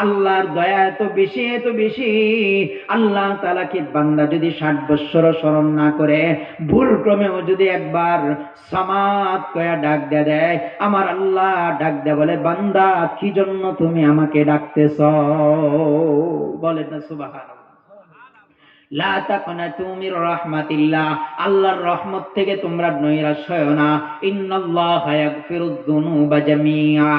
আল্লাহর দয়া এত বেশি এত বেশি, আল্লাহ তাআলাকে বান্দা যদি 60 বছর স্মরণ না করে ভুল ক্রমেও যদি একবার সামাত কয়া ডাক দেয়, আমার আল্লাহ ডাক দেয় বলে বান্দা কি জন্য তুমি আমাকে ডাকতেছ? বলেন না সুবহানাল্লাহ। লা তাকনাতু মির রাহমাতিল্লাহ। আল্লাহর রহমত থেকে তোমরা নৈরাশ হয়ো না। ইন্নাল্লাহা ইয়াগফিরুয যুনুবা জামিআ।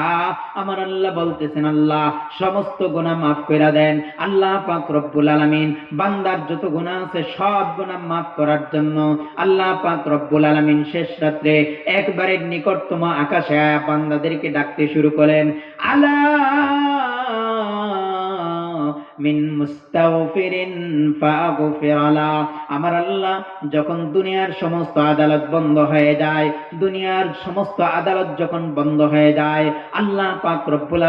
আমার আল্লাহ বলতেছেন আল্লাহ সমস্ত গুনাহ মাফ করে দেন। আল্লাহ পাক রব্বুল আলামিন বান্দার যত গুনাহ আছে সব গুনাহ মাফ করার জন্য আল্লাহ পাক রব্বুল আলামিন শেষ রাত্রে একবারে নিকটতম আকাশে বান্দাদেরকে ডাকতে শুরু করেন, আলা মিন মুস্তাগফিরিন ফাগফির লা। আমার আল্লাহ যখন দুনিয়ার সমস্ত আদালত বন্ধ হয়ে যায়, দুনিয়ার সমস্ত আদালত যখন বন্ধ হয়ে যায়, আল্লাহ পাক রব্বুল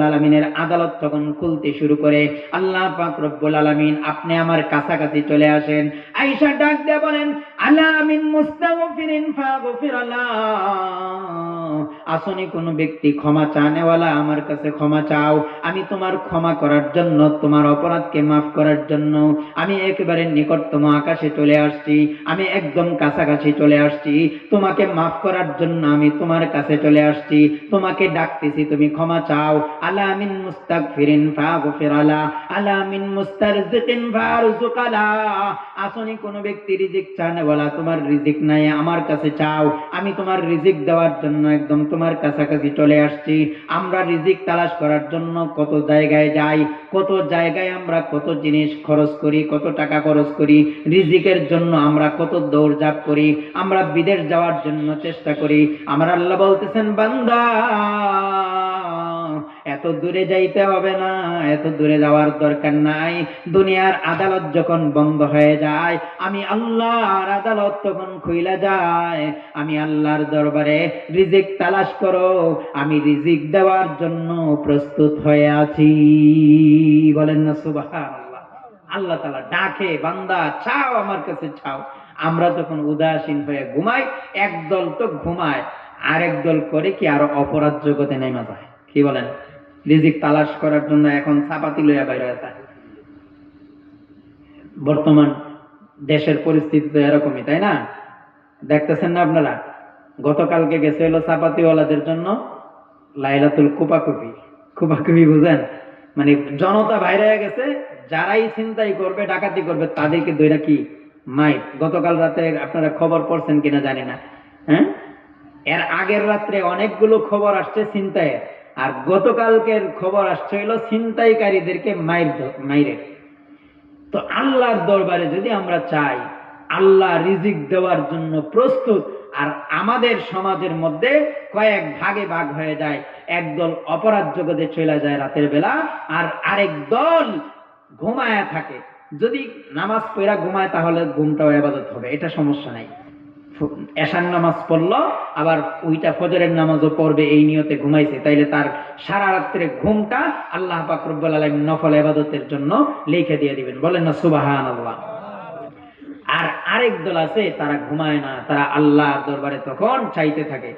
আলামিনের আদালত তখন খুলতে শুরু করে। আল্লাহ পাক রব্বুল আলামিন আপনি আমার কাছাকাছি চলে আসেন। আয়েশা ডাক দিয়ে বলেন আলা মিন মুস্তাগফিরিন ফাগফির লা। আসনি কোন ব্যক্তি ক্ষমা চানেওয়ালা আমার কাছে ক্ষমা চাও, আমি তোমার ক্ষমা করার জন্য, তোমার অপরাধকে মাফ করার জন্য আমি একেবারে নিকটতম আকাশে চলে আসছি, আমি একদম কাছাকাছি চলে আসছি, তোমাকে মাফ করার জন্য আমি তোমার কাছে চলে আসছি, তোমাকে ডাকতেছি তুমি ক্ষমা চাও। আলা মিন মুস্তাগফিরিন ফাগফির লা, আলা মিন মুস্তারজিকিন ফারযুক লা। আসনি কোন ব্যক্তি রিজিক চানেওয়ালা, তোমার রিজিক নাই, আমার কাছে চাও, আমি তোমার রিজিক দেওয়ার জন্য একদম তোমার কাছাকাছি চলে আসছি। আমরা রিজিক তালাশ করার জন্য কত জায়গায় যাই, কত জায়গায় আমরা কত জিনিস খরচ করি, কত টাকা খরচ করি রিজিকের জন্য, আমরা কত দৌড়ঝাঁপ করি, আমরা বিদেশ যাওয়ার জন্য চেষ্টা করি। আমার আল্লাহ বলতেছেন বান্দা এত দূরে যাইতে হবে না, এত দূরে যাওয়ার দরকার নাই। দুনিয়ার আদালত যখন বন্ধ হয়ে যায়, আমি আল্লাহর আদালত তখন খুইলা যায়। আমি আল্লাহর দরবারে রিজিক তালাশ করো, আমি রিজিক দেওয়ার জন্য প্রস্তুত হয়ে আছি। বলেন না সুবহানাল্লাহ। আল্লাহ তাআলা ডাকে বান্দা চাও আমার কাছে চাও। আমরা যখন উদাসীন হয়ে ঘুমাই, একদল তো ঘুমায়, আরেক দল করে কি আরো অপরাধ জগতে নেমে যায়। কি বলেন? রিজিক তালাশ করার জন্য এখন চাপাতি লইয়া বাইরে আছে। বর্তমান দেশের পরিস্থিতি তো এরকমই, তাই না? দেখতেছেন না আপনারা? গতকালকে গেছে হলো চাপাতিওয়ালাদের জন্য লাইলাতুল কুপাকুপি। কুপাকুপি বুঝেন? মানে জনতা বাইরে গেছে, যারাই ছিনতাই করবে ডাকাতি করবে তাদেরকে দইরা কি মাইক। গতকাল রাতে আপনারা খবর পড়ছেন কিনা জানি না, হ্যাঁ? এর আগের রাত্রে অনেকগুলো খবর আসছে ছিনতাইয়ের, আর গতকালকের খবর আসছে হলো ছিনতাইকারীদেরকে মাইরে। তো আল্লাহর দরবারে যদি আমরা চাই, আল্লাহ রিজিক দেওয়ার জন্য প্রস্তুত, আর আমাদের সমাজের মধ্যে কয়েক ভাগে ভাগ হয়ে যায়, একদল অপরাধ জগতে চলে যায় রাতের বেলা, আর আরেক দল ঘুমায়া থাকে। যদি নামাজ পড়া ঘুমায় তাহলে ঘুমটাও ইবাদত হবে, এটা সমস্যা নাই। এশার নামাজ পড়লো, আবার ওইটা ফজরের নামাজও পড়বে এই নিয়তে ঘুমাইছে, তাইলে তার সারা রাত্রে ঘুমটা আল্লাহ পাক রব্বুল আলামিন নফল ইবাদতের জন্য লিখে দিয়ে দিবেন। বলেন না সুবহানাল্লাহ। আর আরেক দল আছে, তারা ঘুমায় না, তারা আল্লাহর দরবারে তখন চাইতে থাকে।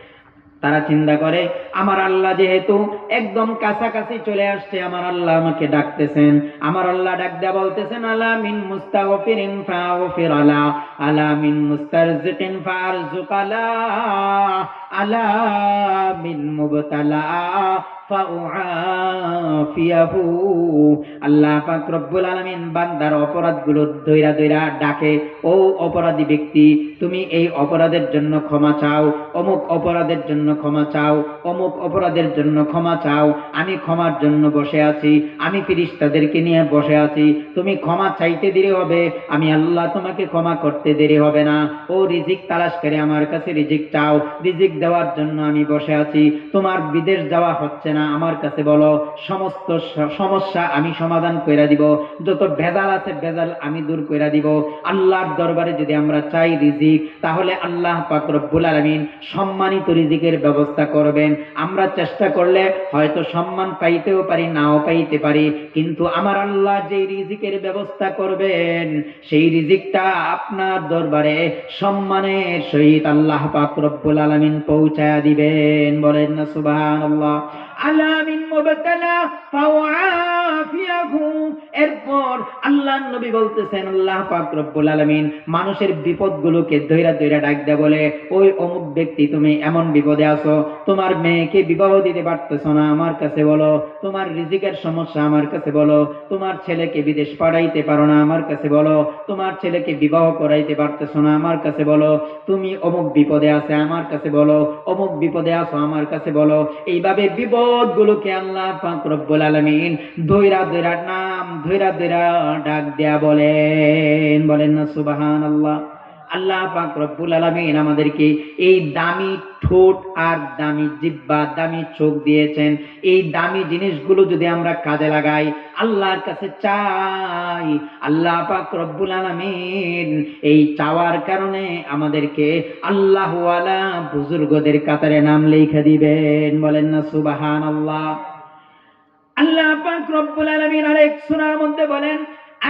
তারা চিন্তা করে, আমার আল্লাহ যেহেতু একদম কাছাকাছি চলে আসছে, আমার আল্লাহ আমাকে ডাকতেছেন, আমার আল্লাহ ডাক দেয়া বলতেছেন, আলা মিন মুস্তাগফিরিন ফাগফির আলা, আলা মিন মুস্তারজিকিন ফারজুকালা, আলা মিন মুবতালা ফাউআফিয়াহু। আল্লাহ পাক রব্বুল আলামিন বান্দার অপরাধগুলো দইরা দইরা ডাকে, ও অপরাধী ব্যক্তি, তুমি এই অপরাধের জন্য ক্ষমা চাও, অমুক অপরাধের জন্য ক্ষমা চাও, অমুক অপরাধের জন্য ক্ষমা চাও, আমি ক্ষমার জন্য বসে আছি, আমি ফেরেশতাদেরকে নিয়ে বসে আছি, তুমি ক্ষমা চাইতে দেরি হবে, আমি আল্লাহ তোমাকে ক্ষমা করতে দেরি হবে না। ও রিজিক তালাশ করে আমার কাছে রিজিক চাও, রিজিক দেওয়ার জন্য আমি বসে আছি। তোমার বিদেশ যাওয়া হচ্ছে না, আমার কাছে বলো, সমস্ত সমস্যা আমি সমাধান কইরা দিব, যত ভেজাল আছে ভেজাল আমি দূর কইরা দিব। আল্লাহর দরবারে যদি আমরা চাই রিজিক, তাহলে আল্লাহ পাক রব্বুল আলামিন সম্মানিত রিজিকের ব্যবস্থা করবেন। আমরা চেষ্টা করলে হয়তো সম্মান পাইতেও পারি, নাও পাইতে পারি, কিন্তু আমার আল্লাহ যে রিজিকের ব্যবস্থা করবেন, সেই রিজিকটা আপনার দরবারে সম্মানের সহিত আল্লাহ পাক রব্বুল আলামিন পৌঁছায়া দিবেন। বলেন না সুবহানাল্লাহ। আলা মিন মুবতালা ফাওয়াফিয়াহু। এরপর আল্লাহর নবী বলতেছেন, আল্লাহ পাক রব্বুল আলামিন মানুষের বিপদগুলোকে ধইরা ধইরা ডাক দেয়া বলে, ওই অমুক ব্যক্তি, তুমি এমন বিপদে আছো, তোমার মেয়েকে বিবাহ দিতে পারতেছো না, আমার কাছে বলো, তোমার রিজিকের সমস্যা আমার কাছে বলো, তোমার ছেলেকে বিদেশ পাঠাইতে পারো না, আমার কাছে বলো, তোমার ছেলেকে বিবাহ করাইতে পারতেছো না, আমার কাছে বলো, তুমি অমুক বিপদে আছে, আমার কাছে বলো, অমুক বিপদে আছো, আমার কাছে বলো। এইভাবে বিপদগুলোকে আল্লাহ পাক রব্বুল আলামিন ধইরা ধইরা নাম ধইরা ধইরা ডাক দেয়া বলেন। বলেন না সুবহানাল্লাহ। আল্লাহ পাক রব্বুল আলামিন আমাদেরকে এই দামি ঠোঁট আর দামি জিহ্বা, দামি চোখ দিয়েছেন। এই দামি জিনিসগুলো যদি আমরা কাজে লাগাই, আল্লাহর কাছে চাই, আল্লাহ পাক রব্বুল আলামিন এই চাওয়ার কারণে আমাদেরকে আল্লাহ ওয়ালা বুজুর্গদের কাতারে নাম লিখে দিবেন। বলেন না সুবহানাল্লাহ। আল্লাহ পাক রব্বুল আলামিন আরেক সূরার মধ্যে বলেন,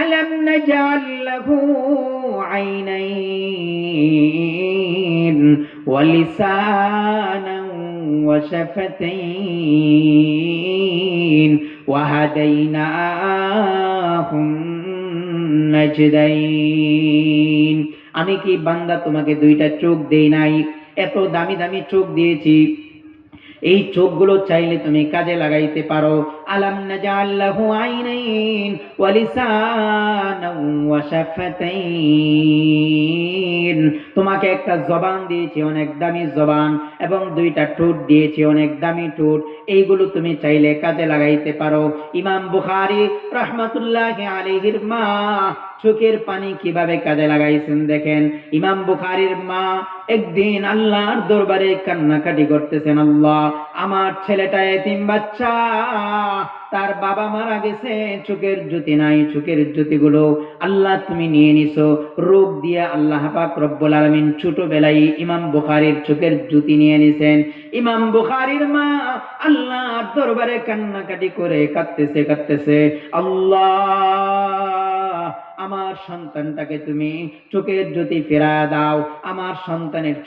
আলাম নাজআল লাহু আইনাইন ওয়া লিসানান ওয়া শাফাতাইন ওয়া হাদাইনাহুম নাজদাইন। আমি কি বান্দা তোমাকে দুইটা চোখ দেই নাই? এত দামি দামি চোখ দিয়েছি, এই চোখগুলো চাইলে তুমি কাজে লাগাইতে পারো। আলাম নাজআল লাহু আইনাইন ওয়া লিসানান ওয়া শাফাতাইন। তোমাকে একটা জবান দিয়েছি, অনেক দামি জবান, এবং দুইটা ঠোঁট দিয়েছি, অনেক দামি ঠোঁট। এইগুলো তুমি চাইলে কাজে লাগাইতে পারো। ইমাম বুখারী রাহমাতুল্লাহি আলাইহির মা চোখের পানি কিভাবে কাজে লাগাইছেন দেখেন। ইমাম বুখারীর মা একদিন আল্লাহর দরবারে কান্নাকাটি করতেছেন, আল্লাহ, আমার ছেলেটা এতিম বাচ্চা, তার বাবা মারা গেছে, চোখের জ্যোতি নাই, চোখের জ্যোতিগুলো আল্লাহ তুমি নিয়ে নিছো। রোগ দিয়ে আল্লাহ পাক রব্বুল আলামিন ছোটবেলায় ইমাম বুখারীর চোখের জ্যোতি নিয়ে নিছেন। ইমাম বুখারীর মা আল্লাহর দরবারে কান্নাকাটি করে কাঁদতেছে কাঁদতেছে, আল্লাহ, আমার সন্তানটাকে তুমি চোখের জ্যোতি ফেরায় দাও। আমার সন্তানের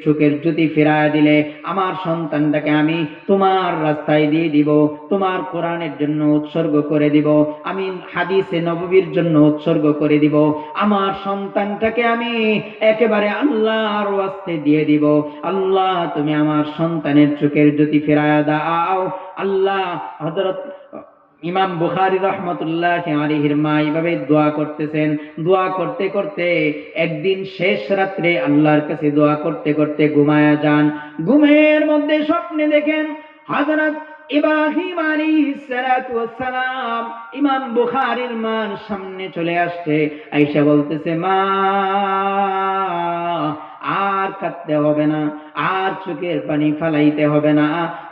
চোখের জ্যোতি ফেরায় দিলে আমার সন্তানটাকে আমি তোমার রাস্তায় দিয়ে দিব, তোমার কোরআনের জন্য উৎসর্গ করে দিব, আমি হাদিসে নববীর জন্য উৎসর্গ করে দিব, আমার সন্তানটাকে আমি একেবারে আল্লাহর ওয়াস্তে দিয়ে দিব। আল্লাহ, তুমি আমার সন্তানের চোখের জ্যোতি ফেরায় দাও। আল্লাহ, হযরত ইমাম বুখারী রাহমাতুল্লাহি আলাইহির মা এইভাবে দোয়া করতেছেন। দোয়া করতে করতে একদিন শেষ রাত্রে আল্লাহর কাছে দোয়া করতে করতে ঘুমায়া যান। ঘুমের মধ্যে স্বপ্নে দেখেন হযরত ইব্রাহিম আলাইহিস সালাতু ওয়াস সালাম ইমাম বুখারীর মার সামনে চলে আসছে। আয়েশা বলতেছে, মা, আর কাঁদতে হবে না, আর চোখের পানি ফালাইতে হবে না।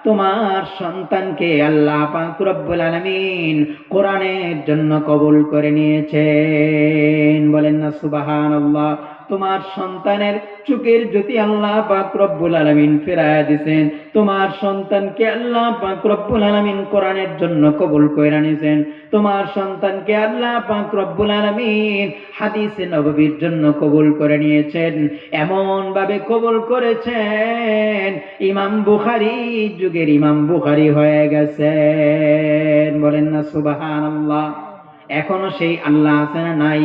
তোমার সন্তানকে আল্লাহ পাক রব্বুল আলামিন কোরআনের জন্য কবুল করে নিয়েছেন। বলেন না সুবহানাল্লাহ। তোমার সন্তানের চোখের জ্যোতি আল্লাহ পাক রব্বুল আলামিন ফেরায়া দিয়েছেন। তোমার সন্তানকে আল্লাহ পাক রব্বুল আলামিন কোরআনের জন্য কবুল করে নিয়েছেন। তোমার সন্তানকে আল্লাহ পাক রব্বুল আলামিন হাদিসে নববীর জন্য কবুল করে নিয়েছেন। এমন ভাবে কবুল করেছেন, ইমাম বুখারী যুগের ইমাম বুখারী হয়ে গেছেন। বলেন না সুবহানাল্লাহ। এখনো সেই আল্লাহ আছে না নাই?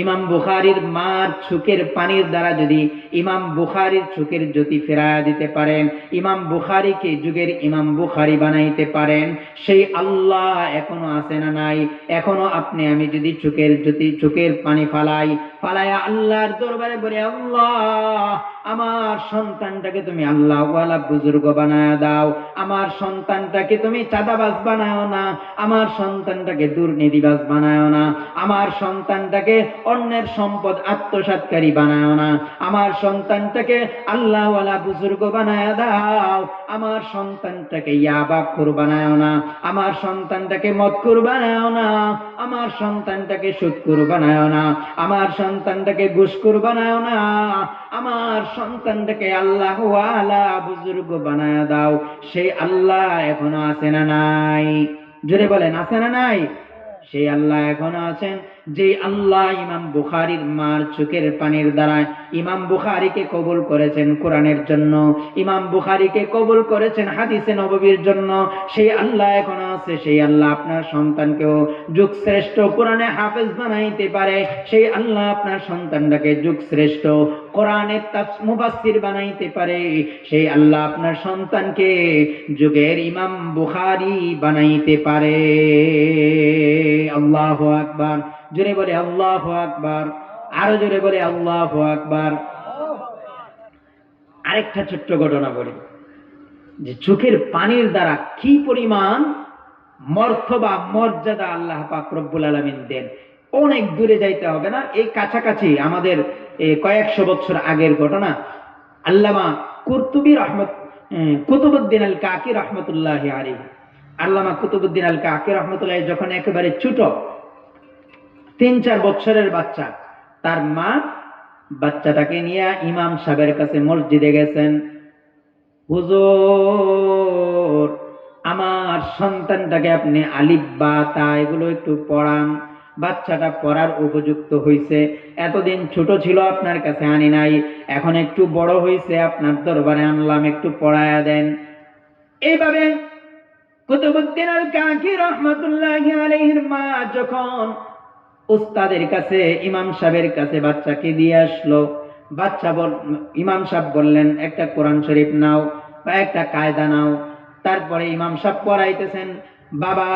ইমাম বুখারীর মার চোখের পানির দ্বারা যদি ইমাম বুখারীর চোখের জ্যোতি ফেরায়া দিতে পারেন, ইমাম বুখারীকে যুগের ইমাম বুখারী বানাইতে পারেন, সেই আল্লাহ এখনো আছে না নাই? এখনো আপনি আমি যদি চোখের জ্যোতি, চোখের পানি ফালাইয়া আল্লাহর দরবারে বলে, আল্লাহ আমার সন্তানটাকে তুমি আল্লাহওয়ালা বুজুর্গ বানায়া দাও, আমার সন্তানটাকে তুমি চাঁদাবাজ বানাও না, আমার সন্তানটাকে দুর্নীতিবাজ বানাও না, আমার সন্তানটাকে অন্যের সম্পদ আত্মসাৎকারী বানাও না, আমার সন্তানটাকে আল্লাহওয়ালা বুজুর্গ বানায়া দাও, আমার সন্তানটাকে ইয়াবাখোর বানাও না, আমার সন্তানটাকে মদখোর বানাও না, আমার সন্তানটাকে সুদখোর বানাও না, আমার সন্তানটাকে ঘুষখোর বানাও না, আমার সন্তানটাকে আল্লাহওয়ালা বুজুর্গ বানায়া দাও। সেই আল্লাহ এখনো আছে না নাই? জোরে বলেন, আছে না নাই? সেই আল্লাহ এখনো আছেন। যে আল্লাহ ইমাম বুখারীর মার চোখের পানির দ্বারা ইমাম বুখারীকে কবুল করেছেন কোরআনের জন্য, ইমাম বুখারীকে কবুল করেছেন হাদিসে নববীর জন্য, সেই আল্লাহ এখনো আছে। সেই আল্লাহ আপনার সন্তানকেও যুগ শ্রেষ্ঠ কোরআনে হাফেজ বানাইতে পারে। সেই আল্লাহ আপনার সন্তানটাকে যুগ শ্রেষ্ঠ কোরআনের মুফাসসির বানাইতে পারে। সেই আল্লাহ আপনার সন্তানকে যুগের ইমাম বুখারী বানাইতে পারে। আল্লাহু আকবার। জোরে বলে আল্লাহু আকবার। আরো জোরে বলে আল্লাহু আকবার। আরেকটা ছোট্ট ঘটনা বলি, যে চোখের পানির দ্বারা কি পরিমাণ মর্তবা মর্যাদা আল্লাহ পাক রব্বুল আলামিন দেন। অনেক দূরে যাইতে হবে না, এই কাছাকাছি আমাদের কয়েকশো বছর আগের ঘটনা। আল্লামা কুরতুবী কুতুবউদ্দিন আল কাকি রহমতুল্লাহি আলাইহি, আল্লামা কুতুবউদ্দিন আল কাকি রহমতুল্লাহ যখন একেবারে ছোট 3-4 বছরের বাচ্চা, তার মা বাচ্চাটাকে নিয়ে ইমাম সাহেবের কাছে মসজিদে গেছেন। হুজুর, আমার সন্তানটাকে আপনি আলিফ বা তা এগুলো একটু পড়ান, বাচ্চাটা পড়ার উপযুক্ত হয়েছে, এতদিন ছোট ছিল আপনার কাছে আনি নাই, এখন একটু বড় হয়েছে আপনার দরবারে আনলাম, একটু পড়ায়া দেন। এইভাবে কুতুবউদ্দিন আল কাকি রহমতুল্লাহি আলাইহির মা যখন উস্তাদের কাছে ইমাম সাহেবের কাছে বাচ্চাকে দিয়ে আসলো, ইমাম সাহেব বললেন একটা কোরআন শরীফ নাও বা একটা কায়দা নাও। তারপরে ইমাম সাহেব পড়াইতেছেন, বাবা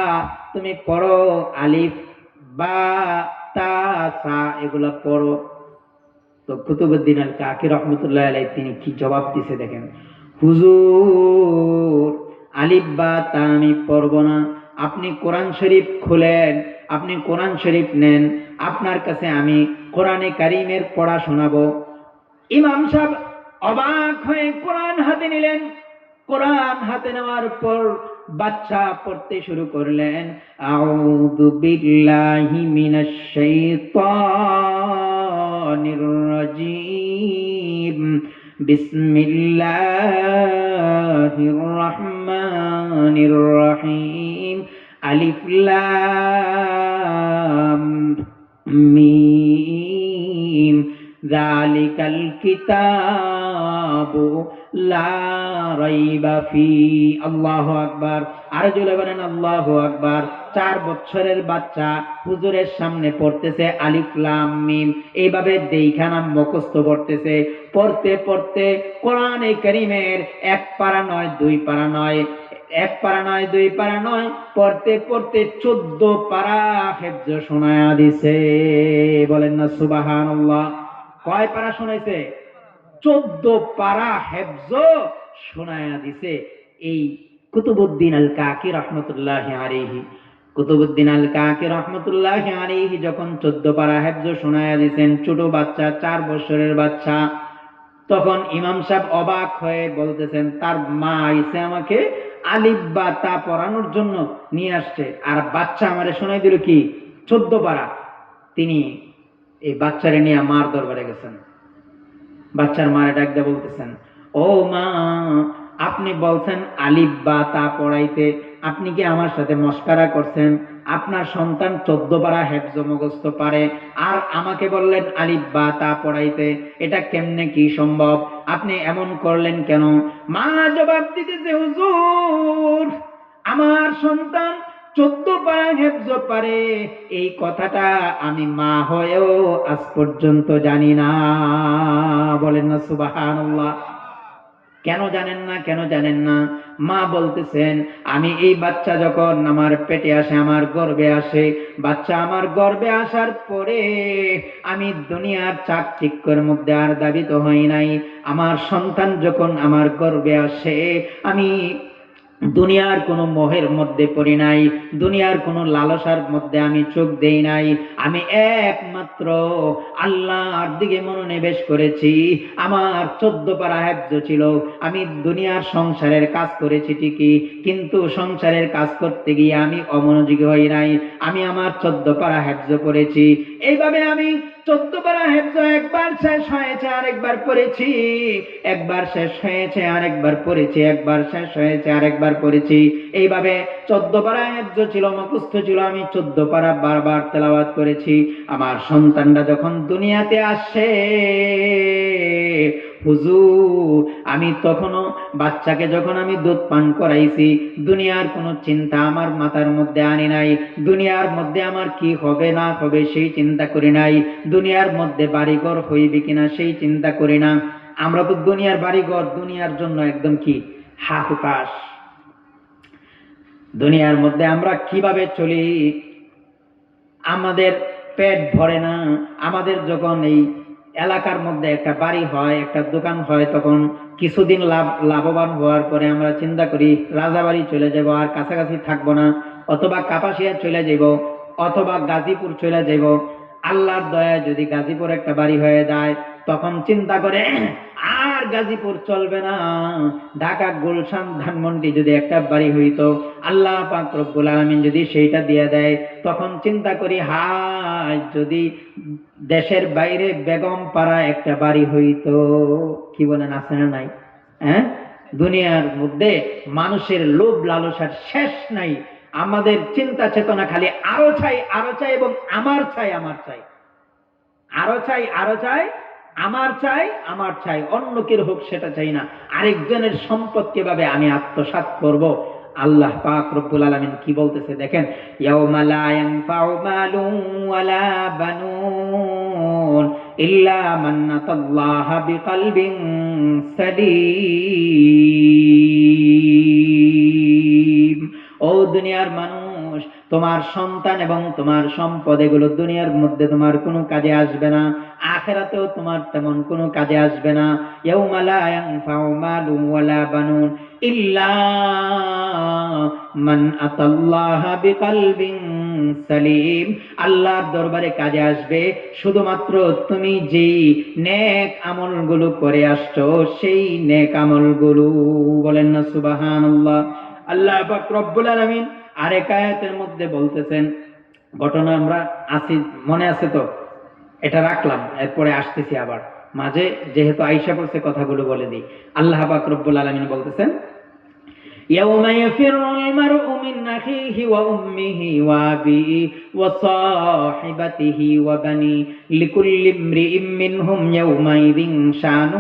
তুমি পড়ো, আলিফ বা তা সা এগুলা পড়ো। তো কুতুবউদ্দিন আল কাকি রহমতুল্লাহ আলাইহি তিনি কি জবাব দিছে দেখেন, হুজুর আলিফ বা তা আমি পড়বো না, আপনি কোরআন শরীফ খুলেন, আপনি কোরআন শরীফ নেন, আপনার কাছে আমি কোরআনে কারীমের পড়া শোনাবো। ইমাম সাহেব অবাক হয়ে কোরআন হাতে নিলেন। কোরআন হাতে নেওয়ার পর বাচ্চা পড়তে শুরু করলেন, আউযু বিল্লাহি মিনাশ শাইতানির রাজীম, বিসমিল্লাহির রহমানির রহিম, আলিফ লাম মিম, যালিকাল কিতাবু লা রাইবা ফি। আল্লাহু আকবার। আর জোরে বলেন আল্লাহু আকবার। 4 বছরের বাচ্চা হুজুরের সামনে পড়তেছে আলিফ লাম মিম, এইভাবে দেইখানা মুখস্থ পড়তেছে। পড়তে পড়তে কোরআনে কারীমের 1 পারা নয়, 2 পারা নয়, 1 পারা নয়, 2 পারা নয়, পড়তে পড়তে 14 পারা হিফজ শোনায়া দিছে। বলেন না সুবহানাল্লাহ। কয় পারা শোনাইছে? 14 পারা হিফজ শোনায়া দিছে এই কুতুবউদ্দিন আল কাকি রহমতুল্লাহি আলাইহি। কুতুবউদ্দিন আল কাকি রহমতুল্লাহি আলাইহি যখন 14 পারা হিফজ শোনায়া দিয়েছেন, ছোট বাচ্চা, 4 বছরের বাচ্চা, তখন ইমাম সাহেব অবাক হয়ে বলতেছেন, তার মা আইসে আমাকে আলিফ বা তা পড়ানোর জন্য নিয়ে আসছে, আর বাচ্চা আমারে শোনাই দিল কি 14 পারা। তিনি এই বাচ্চারে নিয়ে মার দরবারে গেছেন। বাচ্চার মারে ডাক দিয়ে বলতেছেন, ও মা, আপনি বলছেন আলিফ বা তা পড়াইতে, আপনি কি আমার সাথে মস্কারা করছেন? আপনার সন্তান 14 পারা হেফজ মুখস্থ পারে, আর আমাকে বললেন আলিফ বা তা পড়াইতে, এটা কেমনে কি সম্ভব? আপনি এমন করলেন কেন? মা জবাব দিতেছে, হুজুর, আমার সন্তান 14 পারা হেফজ পারে, এই কথাটা আমি মা হয়েও আজ পর্যন্ত জানি না। বলেন না সুবহানাল্লাহ। কেন জানেন না? কেন জানেন না? মা বলতেছেন, আমি এই বাচ্চা যখন আমার পেটে আসে, আমার গর্ভে আসে, বাচ্চা আমার গর্ভে আসার পরে আমি দুনিয়ার চাকচিক্যের মধ্যে আর দাবিত হই নাই। আমার সন্তান যখন আমার গর্ভে আসে, আমি দুনিয়ার কোনো মোহের মধ্যে পড়ি নাই, দুনিয়ার কোনো লালসার মধ্যে আমি চোখ দেই নাই। আমি একমাত্র আল্লাহর দিকে মনোনিবেশ করেছি। আমার 14 পারা হেফজ ছিল। আমি দুনিয়ার সংসারের কাজ করেছি ঠিকই, কিন্তু সংসারের কাজ করতে গিয়ে আমি অমনোযোগী হই নাই। আমি আমার 14 পারা হেফজ করেছি। এইভাবে আমি 14 পারা হেফজ একবার শেষ হয়েছে আরেকবার পড়েছি, একবার শেষ হয়েছে আরেকবার পড়েছি, একবার শেষ হয়েছে আরেকবার পড়েছি। এইভাবে 14 পারা হেফজ ছিল, মুখস্থ ছিল, আমি 14 পারা বারবার তেলাওয়াত করেছি। আমার সন্তানরা যখন দুনিয়াতে আসে, হুজুর, আমি তখনও বাচ্চাকে যখন আমি দুধ পান করাইছি, দুনিয়ার কোনো চিন্তা আমার মাথার মধ্যে আনি নাই। দুনিয়ার মধ্যে আমার কি হবে না হবে সেই চিন্তা করি নাই। দুনিয়ার মধ্যে বাড়িঘর হইবে কিনা সেই চিন্তা করি না। আমরা তো দুনিয়ার বাড়িঘর, দুনিয়ার জন্য একদম কি হাহুতাশ। দুনিয়ার মধ্যে আমরা কিভাবে চলি, আমাদের পেট ভরে না। আমাদের যখন এই এলাকার মধ্যে একটা বাড়ি হয়, একটা দোকান হয়, তখন কিছুদিন লাভবান হওয়ার পরে আমরা চিন্তা করি রাজাবাড়ি চলে যাব, আর কাছাকাছি থাকবো না, অথবা কাপাসিয়া চলে যাব, অথবা গাজীপুর চলে যাব। আল্লাহর দয়া যদি গাজীপুর একটা বাড়ি হয়ে যায়, তখন চিন্তা করে আর গাজীপুর চলবে না, ঢাকা, গুলশান, ধানমন্ডি যদি একটা বাড়ি হইতো, আল্লাহ পাক রব্বুল আলামিন যদি সেইটা দিয়ে দেয়, তখন চিন্তা করি হায় যদি দেশের বাইরে বেগম পাড়া একটা বাড়ি হইতো। কি বলেন, আছে না নাই? হ্যাঁ, দুনিয়ার মধ্যে মানুষের লোভ লালসার শেষ নাই। আমাদের চিন্তা চেতনা খালি আরো চাই, আরো চাই, এবং আমার চাই, আমার চাই, আরো চাই, আরো চাই, আমার চাই, আমার চাই, অন্য কের হোক সেটা চাই না। আরেকজনের সম্পদ কিভাবে আমি আত্মসাৎ করব? আল্লাহ পাক রব্বুল আলামিন কি বলতেছে দেখেন, ইয়াউমা লা ইয়ানফাউ মালুন ওয়ালা বানুন ইল্লা মান আতাল্লাহা বিকলবিন সালিম। ও দুনিয়ার মানুষ, তোমার সন্তান এবং তোমার সম্পদ এগুলো দুনিয়ার মধ্যে তোমার কোনো কাজে আসবে না, আখিরাতেও তোমার তেমন কোনো কাজে আসবে না। ইয়াউমা লা ইয়ানফাউ মালুন ওয়ালা বানুন ইল্লা মান আতাল্লাহা বিকলবিন সালিম। আল্লাহর দরবারে কাজে আসবে শুধুমাত্র তুমি যেই নেক আমলগুলো করে আসছো, সেই নেক আমলগুলো। বলেন না সুবহানাল্লাহ। আল্লাহ পাক রব্বুল আলামিন আরেক আয়াতের মধ্যে বলতেছেন, ঘটনা আমরা আসি, মনে আছে তো? এটা রাখলাম, এরপরে আসতেছি আবার মাঝে, যেহেতু আয়েশা পড়ছে কথাগুলো বলে দিই। আল্লাহ পাক রব্বুল আলামিন বলতেছেন, يوم يفر المرء من أخيه وأمه وأبيه وصاحبته وبنيه لكل امرئ منهم يومئذ شأن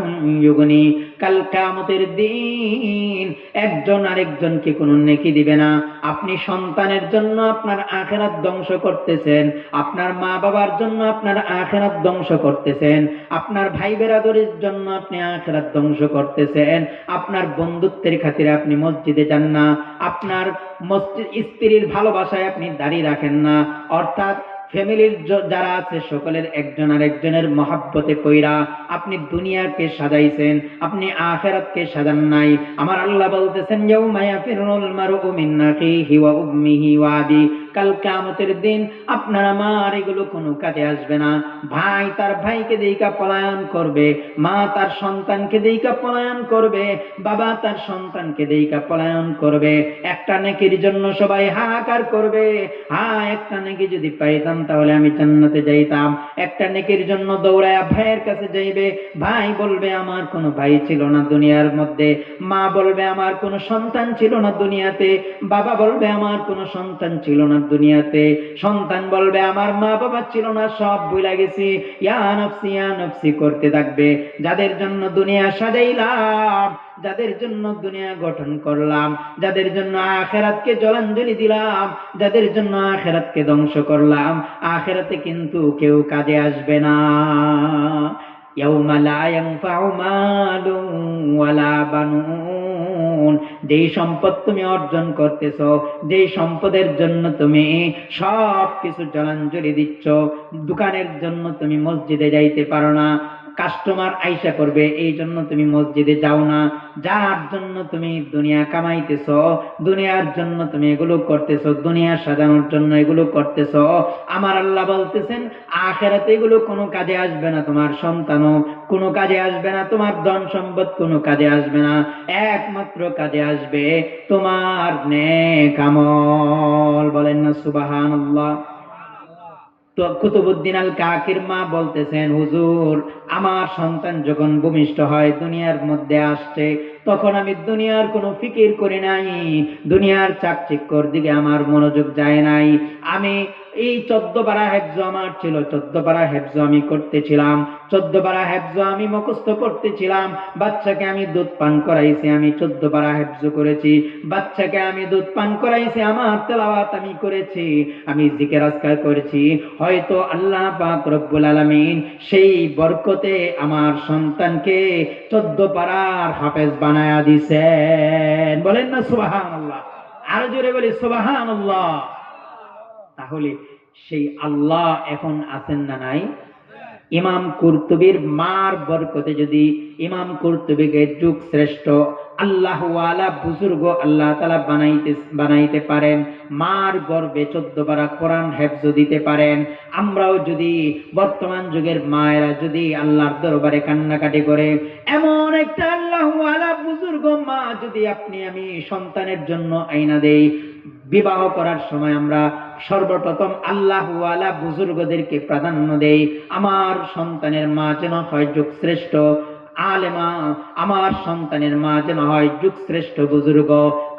يغنيه। কাল কিয়ামতের দিন একজন আরেকজনকে কোনো নেকি দিবে না। আপনি সন্তানের জন্য আপনার আখিরাত ধ্বংস করতেছেন, আপনার মা বাবার জন্য আপনার আখিরাত ধ্বংস করতেছেন, আপনার ভাই বেরাদরের জন্য আপনি আখিরাত ধ্বংস করতেছেন, আপনার বন্ধুত্বের খাতিরে আপনি মসজিদে যান না, আপনার স্ত্রীর ভালোবাসায় আপনি দাঁড়িয়ে রাখেন না, অর্থাৎ ফ্যামিলির যারা আছে সকলের একজন আরেকজনের মহাব্বতে কইরা আপনি দুনিয়াকে সাজাইছেন, আপনি আখিরাতকে সাজান নাই। আমার আল্লাহ বলতেছেন, ইয়াউমা ইয়াফিরুল মারউ মিন আখিহি ওয়া উম্মিহি ওয়া আবি। কাল কিয়ামতের দিন আপনার আমার এগুলো কোনো কাজে আসবে না। ভাই তার ভাইকে দেইকা পলায়ন করবে, মা তার সন্তানকে দেইকা পলায়ন করবে, বাবা তার সন্তানকে দেইকা পলায়ন করবে। একটা নেকির জন্য সবাই হাহাকার করবে, একটা নেকি যদি পাইতাম তাহলে আমি জান্নাতে যাইতাম। একটা নেকির জন্য দৌড়ায়া ভাইয়ের কাছে যাইবে, ভাই বলবে আমার কোনো ভাই ছিল না দুনিয়ার মধ্যে, মা বলবে আমার কোনো সন্তান ছিল না দুনিয়াতে, বাবা বলবে আমার কোনো সন্তান ছিল না দুনিয়াতে, সন্তান বলবে আমার মা বাবা ছিল না, সব ভুলে গেছি, ইয়া নফসি করতে থাকবে। যাদের জন্য দুনিয়া সাজাইলাম, যাদের জন্য দুনিয়া গঠন করলাম, যাদের জন্য আখিরাতকে জলাঞ্জলি দিলাম, যাদের জন্য আখিরাতকে ধ্বংস করলাম, আখিরাতে কিন্তু কেউ কাজে আসবে না। ইয়াউমা লা ইয়ানফাউ মালুন ওয়ালা বানুন। যেই সম্পদ তুমি অর্জন করতেছো, যেই সম্পদের জন্য তুমি সব কিছু জলাঞ্জলি দিচ্ছ, দোকানের জন্য তুমি মসজিদে যাইতে পারো না, কাস্টমার আইসা করবে এই জন্য তুমি মসজিদে যাও না, যার জন্য তুমি দুনিয়া কামাইতেছো, দুনিয়ার জন্য তুমি এগুলো করতেছো, দুনিয়া সাজানোর জন্য এগুলো করতেছো, আমার আল্লাহ বলতেছেন আখিরাতে এগুলো কোনো কাজে আসবে না। তোমার সন্তানও কোনো কাজে আসবে না, তোমার ধন সম্পদ কোনো কাজে আসবে না, একমাত্র কাজে আসবে তোমার নেক আমল। বলেন না সুবহানাল্লাহ। তো কুতুবউদ্দিন আল কাকির মা বলতেছেন, হুজুর আমার সন্তান যখন ভূমিষ্ঠ হয় দুনিয়ার মধ্যে আসছে, তখন আমি দুনিয়ার কোনো ফিকির করি নাই, দুনিয়ার চাকচিক্যর দিকে আমার মনোযোগ যায় নাই। আমি এই 14 পারা হেফজ আমার ছিল, 14 পারা হেফজ আমি করতেছিলাম, 14 পারা হেফজ আমি মুখস্থ করতেছিলাম। বাচ্চাকে আমি দুধ পান করাইছি, আমি 14 পারা হেফজ করেছি। বাচ্চাকে আমি দুধ পান করাইছি, আমার তেলাওয়াত আমি করেছি, আমি জিকির আজকার করেছি। হয়তো আল্লাহ পাক রব্বুল আলামিন সেই বরকতে আমার সন্তানকে 14 পারার হাফেজ বানায়া দিয়েছেন। বলেন না সুবহানাল্লাহ। আরো জোরে বলি সুবহানাল্লাহ। তাহলে সেই আল্লাহ এখন আছেন না নাই? ইমাম কুরতুবীর মার বরকতে যদি ইমাম কুরতুবীকে যুগ শ্রেষ্ঠ আল্লাহ ওয়ালা বুজুর্গ আল্লাহ তাআলা বানাইতে পারেন, মার গর্ভে 14 পারা কোরআন হেফজ দিতে পারেন, আমরাও যদি বর্তমান যুগের মায়েরা যদি আল্লাহর দরবারে কান্নাকাটি করে, এমন একটা আল্লাহ ওয়ালা বুজুর্গ মা যদি আপনি আমি সন্তানের জন্য আইনা দেই, বিবাহ করার সময় আমরা সর্বপ্রথম আল্লাহ ওয়ালা বুজুর্গদেরকে প্রাধান্য দেই। আমার সন্তানের মা যেন হয় যুগ শ্রেষ্ঠ আলেমা, আমার সন্তানের মা যেন হয় যুগ শ্রেষ্ঠ বুজুর্গ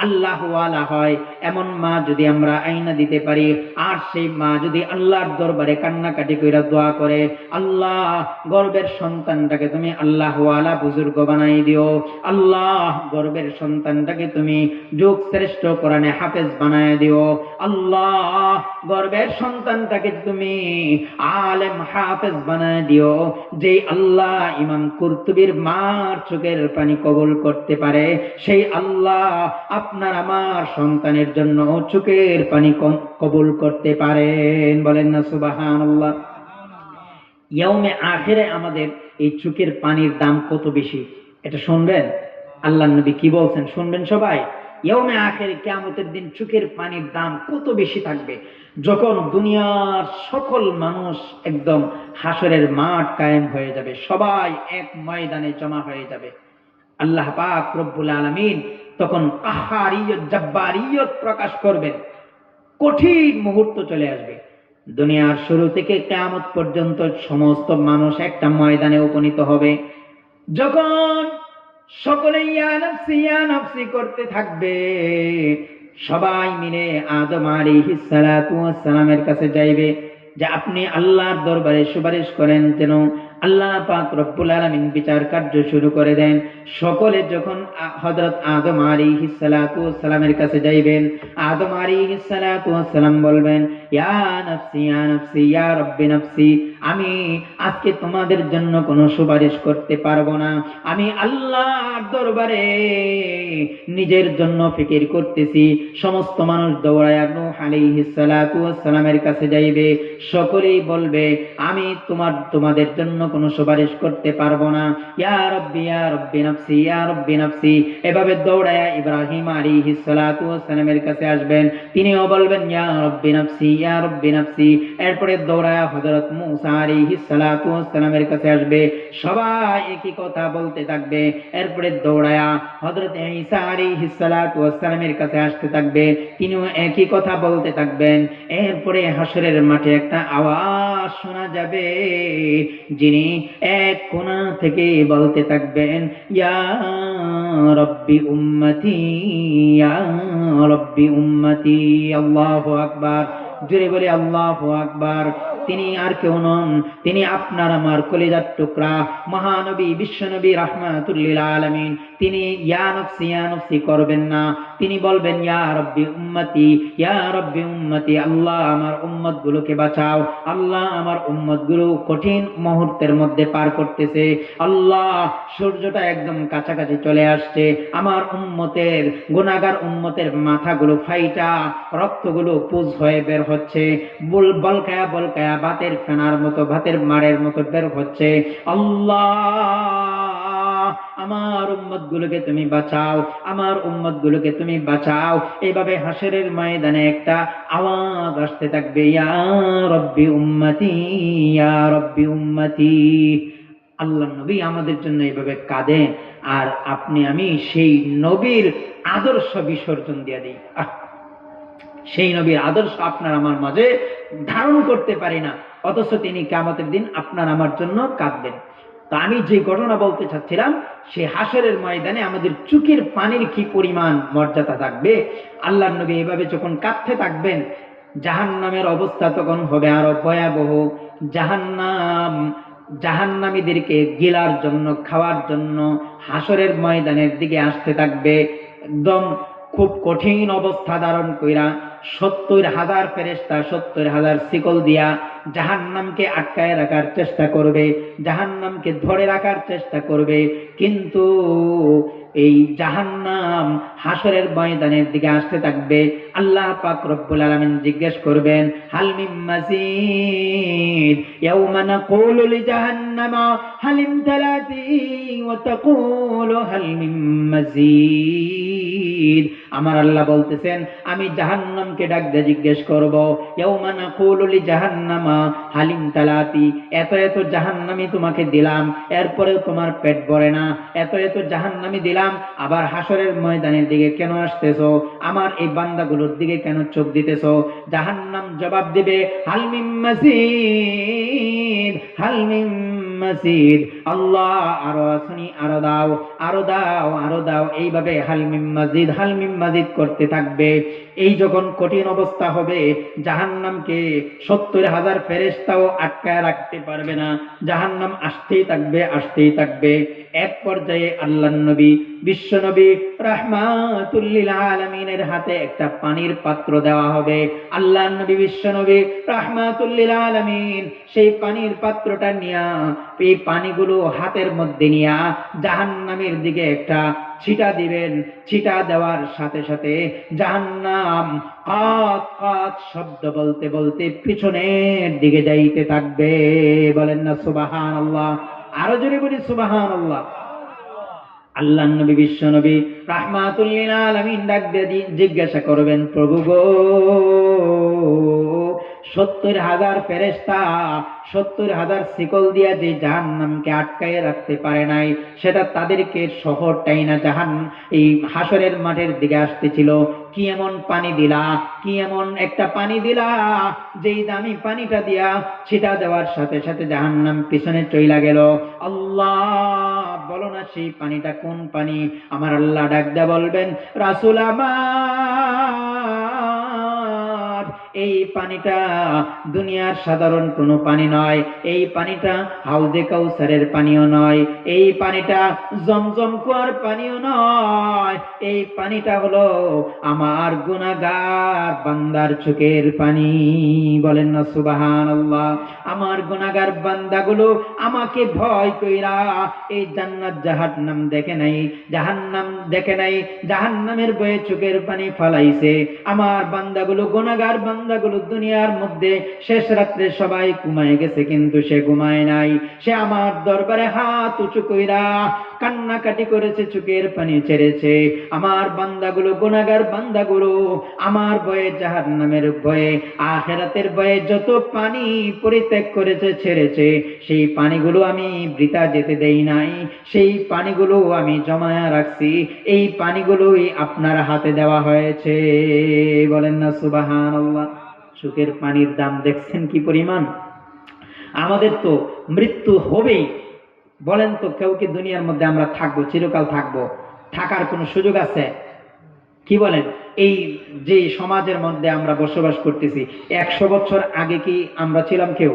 আল্লাহ ওয়ালা হয়, এমন মা যদি আমরা আইনা দিতে পারি, আর সেই মা যদি আল্লাহর দরবারে কান্নাকাটি কইরা দোয়া করে, আল্লাহ গর্বের সন্তানটাকে তুমি আল্লাহ ওয়ালা বুজুর্গ বানাই দিও, আল্লাহ গর্বের সন্তানটাকে তুমি যুগ শ্রেষ্ঠ কোরআনে হাফেজ বানায় দিও, আল্লাহ গর্বের সন্তানটাকে তুমি আলেম হাফেজ বানায় দিও, যে আল্লাহ ইমাম কুরতুবীর মার চোখের পানি কবুল করতে পারে, সেই আল্লাহ আপনার আমার সন্তানের জন্য চোখের পানি কবুল করতে পারেন। বলেন না সুবহানাল্লাহ। ইয়াউমে আখিরে আমাদের এই চোখের পানির দাম কত বেশি এটা শুনবেন। আল্লাহর নবী কি বলছেন শুনবেন সবাই। ইয়াউমে আখিরে কিয়ামতের দিন চোখের পানির দাম কত বেশি থাকবে, যখন দুনিয়ার সকল মানুষ একদম হাসরের মাঠ কায়েম হয়ে যাবে, সবাই এক ময়দানে জমা হয়ে যাবে। আল্লাহ পাক রব্বুল আলামিন তখন কাহারিয়ত জব্বারিয়ত প্রকাশ করবেন, কঠিন মুহূর্ত চলে আসবে। দুনিয়ার শুরু থেকে কিয়ামত পর্যন্ত সমস্ত মানুষ একটা ময়দানে উপনীত হবে, যখন সকলে ইয়া নাফসি করতে থাকবে, সবাই মিলে আদম আলাইহিস সালাতু ওয়াস সালামের কাছে যাইবে যে আপনি আল্লাহর দরবারে সুপারিশ করেন যেন আল্লাহ পাক রব্বুল আলামিন বিচার কার্য শুরু করে দেন। সকলে যখন হযরত আদম আলাইহিস সালাতু ওয়াস সালামের কাছে যাইবেন, আদম আলাইহিস সালাতু ওয়াস সালাম বলবেন, ইয়া নাফসি ইয়া রাব্বি নাফসি, আমি আজকে তোমাদের জন্য কোনো সুপারিশ করতে পারবো না, আমি আল্লাহর দরবারে নিজের জন্য ফিকির করতেছি। সমস্ত মানুষ দৌড়ায়া নূহ আলাইহিস সালাতু ওয়াস সালামের কাছে যাইবে, সকলেই বলবে আমি তোমাদের জন্য কোনো সুপারিশ করতে পারবো না। ইয়া রব্বি নাফসি, ইয়া রব্বি নাফসি। এভাবে দৌড়ায়া ইব্রাহিম আলাইহিস সালাতু ওয়াস সালামের কাছে আসবেন, তিনিও বলবেন ইয়া রব্বি নাফসি, ইয়া রব্বি নাফসি। এরপরে দৌড়ায়া হযরত মূসা আলাইহিস সালাতু ওয়াস সালামের কাছে আসবে, সবাই একই কথা বলতে থাকবে। এরপরে দৌড়ায়া হযরত ঈসা আলাইহিস সালাতু ওয়াস সালামের কাছে আসতে থাকবে, তিনিও একই কথা বলতে থাকবেন। এরপরে হাসরের মাঠে একটা আওয়াজ শোনা যাবে, যিনি এক কোণা থেকে বলতে থাকবেন ইয়া রব্বি উম্মতি, ইয়া রব্বি উম্মতি। আল্লাহু আকবার। জোরে বলি আল্লাহু আকবার। তিনি আর কেউ নন, তিনি আপনার আমার কলিজার টুকরা মহানবী বিশ্বনবী রাহমাতুল লিল আলামিন। তিনি ইয়া নফসি করবেন না, তিনি বলবেন ইয়া রব্বি উম্মতি, ইয়া রব্বি উম্মতি। আল্লাহ আমার উম্মত গুলোকে বাঁচাও, আল্লাহ আমার উম্মত গুলো কঠিন মুহূর্তের মধ্যে পার করতেছে। আল্লাহ সূর্যটা একদম কাছাকাছি চলে আসছে, আমার উম্মতের গুনাহগার উম্মতের মাথাগুলো ফাইটা রক্তগুলো পুজ হয়ে বের হচ্ছে, বলকায়া বলকায়া ভাতের ফেনার মতো, ভাতের মাড়ের মতো বের হচ্ছে। আল্লাহ আমার উম্মত গুলোকে তুমি বাঁচাও, আমার উম্মত গুলোকে তুমি বাঁচাও। এইভাবে হাসরের ময়দানে একটা আওয়াজ আসতে থাকবে ইয়া রব্বি উম্মতি, ইয়া রব্বি উম্মতি। আল্লাহ নবী আমাদের জন্য এইভাবে কাঁদেন, আর আপনি আমি সেই নবীর আদর্শ বিসর্জন দিয়ে দিই। সেই নবীর আদর্শ আপনার আমার মাঝে ধারণ করতে পারি না, অথচ তিনি কিয়ামতের দিন আপনার আমার জন্য কাঁদবেন। তো আমি যে ঘটনা বলতে চাচ্ছিলাম, সে হাসরের ময়দানে আমাদের চোখের পানির কি পরিমাণ মর্যাদা থাকবে। আল্লাহর নবী এভাবে যখন কাঁদতে থাকবেন, জাহান্নামের অবস্থা তখন হবে আরো ভয়াবহ। জাহান্নামীদেরকে গিলার জন্য, খাওয়ার জন্য হাসরের ময়দানের দিকে আসতে থাকবে, একদম খুব কঠিন অবস্থা ধারণ কইরা 70,000 ফেরেশতা 70,000 শিকল দিয়া জাহান্নামকে আটকায় রাখার চেষ্টা করবে, জাহান্নামকে ধরে রাখার চেষ্টা করবে। কিন্তু এই জাহান্নাম হাসরের ময়দানের দিকে আসতে থাকবে। আল্লাহ পাক রব্বুল আলামিন জিজ্ঞেস করবেন হাল মিন মাজিদ, ইয়াউমা নাকুলু লিজাহান্নামা হাল ইমতালাতি ওয়া তাকুলু হাল মিন মাজিদ। আমার আল্লাহ বলতেছেন, আমি জাহান্নামকে ডাক দিয়ে জিজ্ঞেস করব ইয়াউমা নাকুলু লিজাহান্নামা হাল ইমতালাতি, এত এত জাহান্নামী তোমাকে দিলাম, এরপরেও তোমার পেট ভরে না, এত এত জাহান্নামী দিলাম, আবার হাসরের ময়দানের দিকে কেন আসতেছো, আমার এই বান্দাগুলোর দিকে কেন চোখ দিতেছো? জাহান্নাম জবাব দিবে হাল মিন মাজিদ, হাল মিন মাজিদ। আল্লাহ আরো আসনি, আরো দাও, আরো দাও, আরো দাও। এইভাবে হাল মিন মাজিদ, হাল মিন মাজিদ করতে থাকবে। এই যখন কঠিন অবস্থা হবে, জাহান্নামকে 70,000 ফেরেশতাও আটকায় রাখতে পারবে না, জাহান্নাম আসতেই থাকবে, আসতেই থাকবে। এক পর্যায়ে আল্লাহর নবী বিশ্বনবী রাহমাতুল লিল আলামিনের হাতে একটা পানির পাত্র দেওয়া হবে। আল্লাহর নবী বিশ্বনবী রাহমাতুল লিল আলামিন সেই পানির পাত্রটা নিয়া, এই পানিগুলো হাতের মধ্যে নিয়া জাহান্নামের দিকে একটা ছিটা দিবেন। ছিটা দেওয়ার সাথে সাথে জাহান্নাম কাত কাত শব্দ বলতে বলতে পিছনের দিকে যাইতে থাকবে। বলেন না সুবহানাল্লাহ? আরো জোরে বলি সুবহানাল্লাহ। আল্লাহর নবী বিশ্বনবী রাহমাতুল লিল আলামিন ডাক দিয়ে জিজ্ঞাসা করবেন, প্রভু গো, 70,000 ফেরেশতা 70,000 শিকল দিয়া যে জাহান্নামকে আটকায় রাখতে পারে নাই, সেটা তাদেরকে শহরটাই না এই হাসরের মাঠের দিকে আসতেছিল। কি এমন পানি দিলা, কি এমন একটা পানি দিলা, যেই দামি পানিটা দিয়া ছিটা দেওয়ার সাথে সাথে জাহান্নাম পিছনে চইলা গেল। আল্লাহ বলো না সেই পানিটা কোন পানি? আমার আল্লাহ ডাক দেয়া বলবেন, রাসূল আমার, এই পানিটা দুনিয়ার সাধারণ কোনো পানি নয়, এই পানিটা হাউজে কাউসারের পানিও নয়, এই পানিটা জমজম কুয়ার পানিও নয়, এই পানিটা হলো আমার গুনাহগার বান্দার চোখের পানি। বলেন না সুবহানাল্লাহ? আমার গুনাহগার বান্দাগুলো আমাকে ভয় কইরা এই জান্নাত জাহান্নাম দেখে নাই, জাহান্নাম দেখে নাই, জাহান্নামের ভয়ে চোখের পানি ফলাইছে। আমার বান্দাগুলো গুনাহগার বান্দা বান্দাগুলো দুনিয়ার মধ্যে শেষ রাত্রে সবাই ঘুমায় গেছে, কিন্তু সে ঘুমায় নাই। সে আমার দরবারে হাত উঁচু কইরা কান্নাকাটি করেছে, চোখের পানি ছেড়েছে। আমার বান্দাগুলো, গুনাহগার বান্দাগুলো আমার ভয়ে, জাহান্নামের ভয়ে, আখিরাতের ভয়ে যত পানি পরিত্যাগ করেছে, ছেড়েছে, সেই পানিগুলো আমি বৃথা যেতে দেই নাই। সেই পানিগুলো আমি জমায়া রাখছি। এই পানিগুলোই আপনার হাতে দেওয়া হয়েছে। বলেন না সুবহানাল্লাহ। চোখের পানির দাম দেখছেন কি পরিমাণ? আমাদের তো মৃত্যু হবেই। বলেন তো, কেউ কি দুনিয়ার মধ্যে আমরা থাকবো, চিরকাল থাকবো? থাকার কোনো সুযোগ আছে? কি বলেন? এই যে সমাজের মধ্যে আমরা বসবাস করতেছি, 100 বছর আগে কি আমরা ছিলাম কেউ?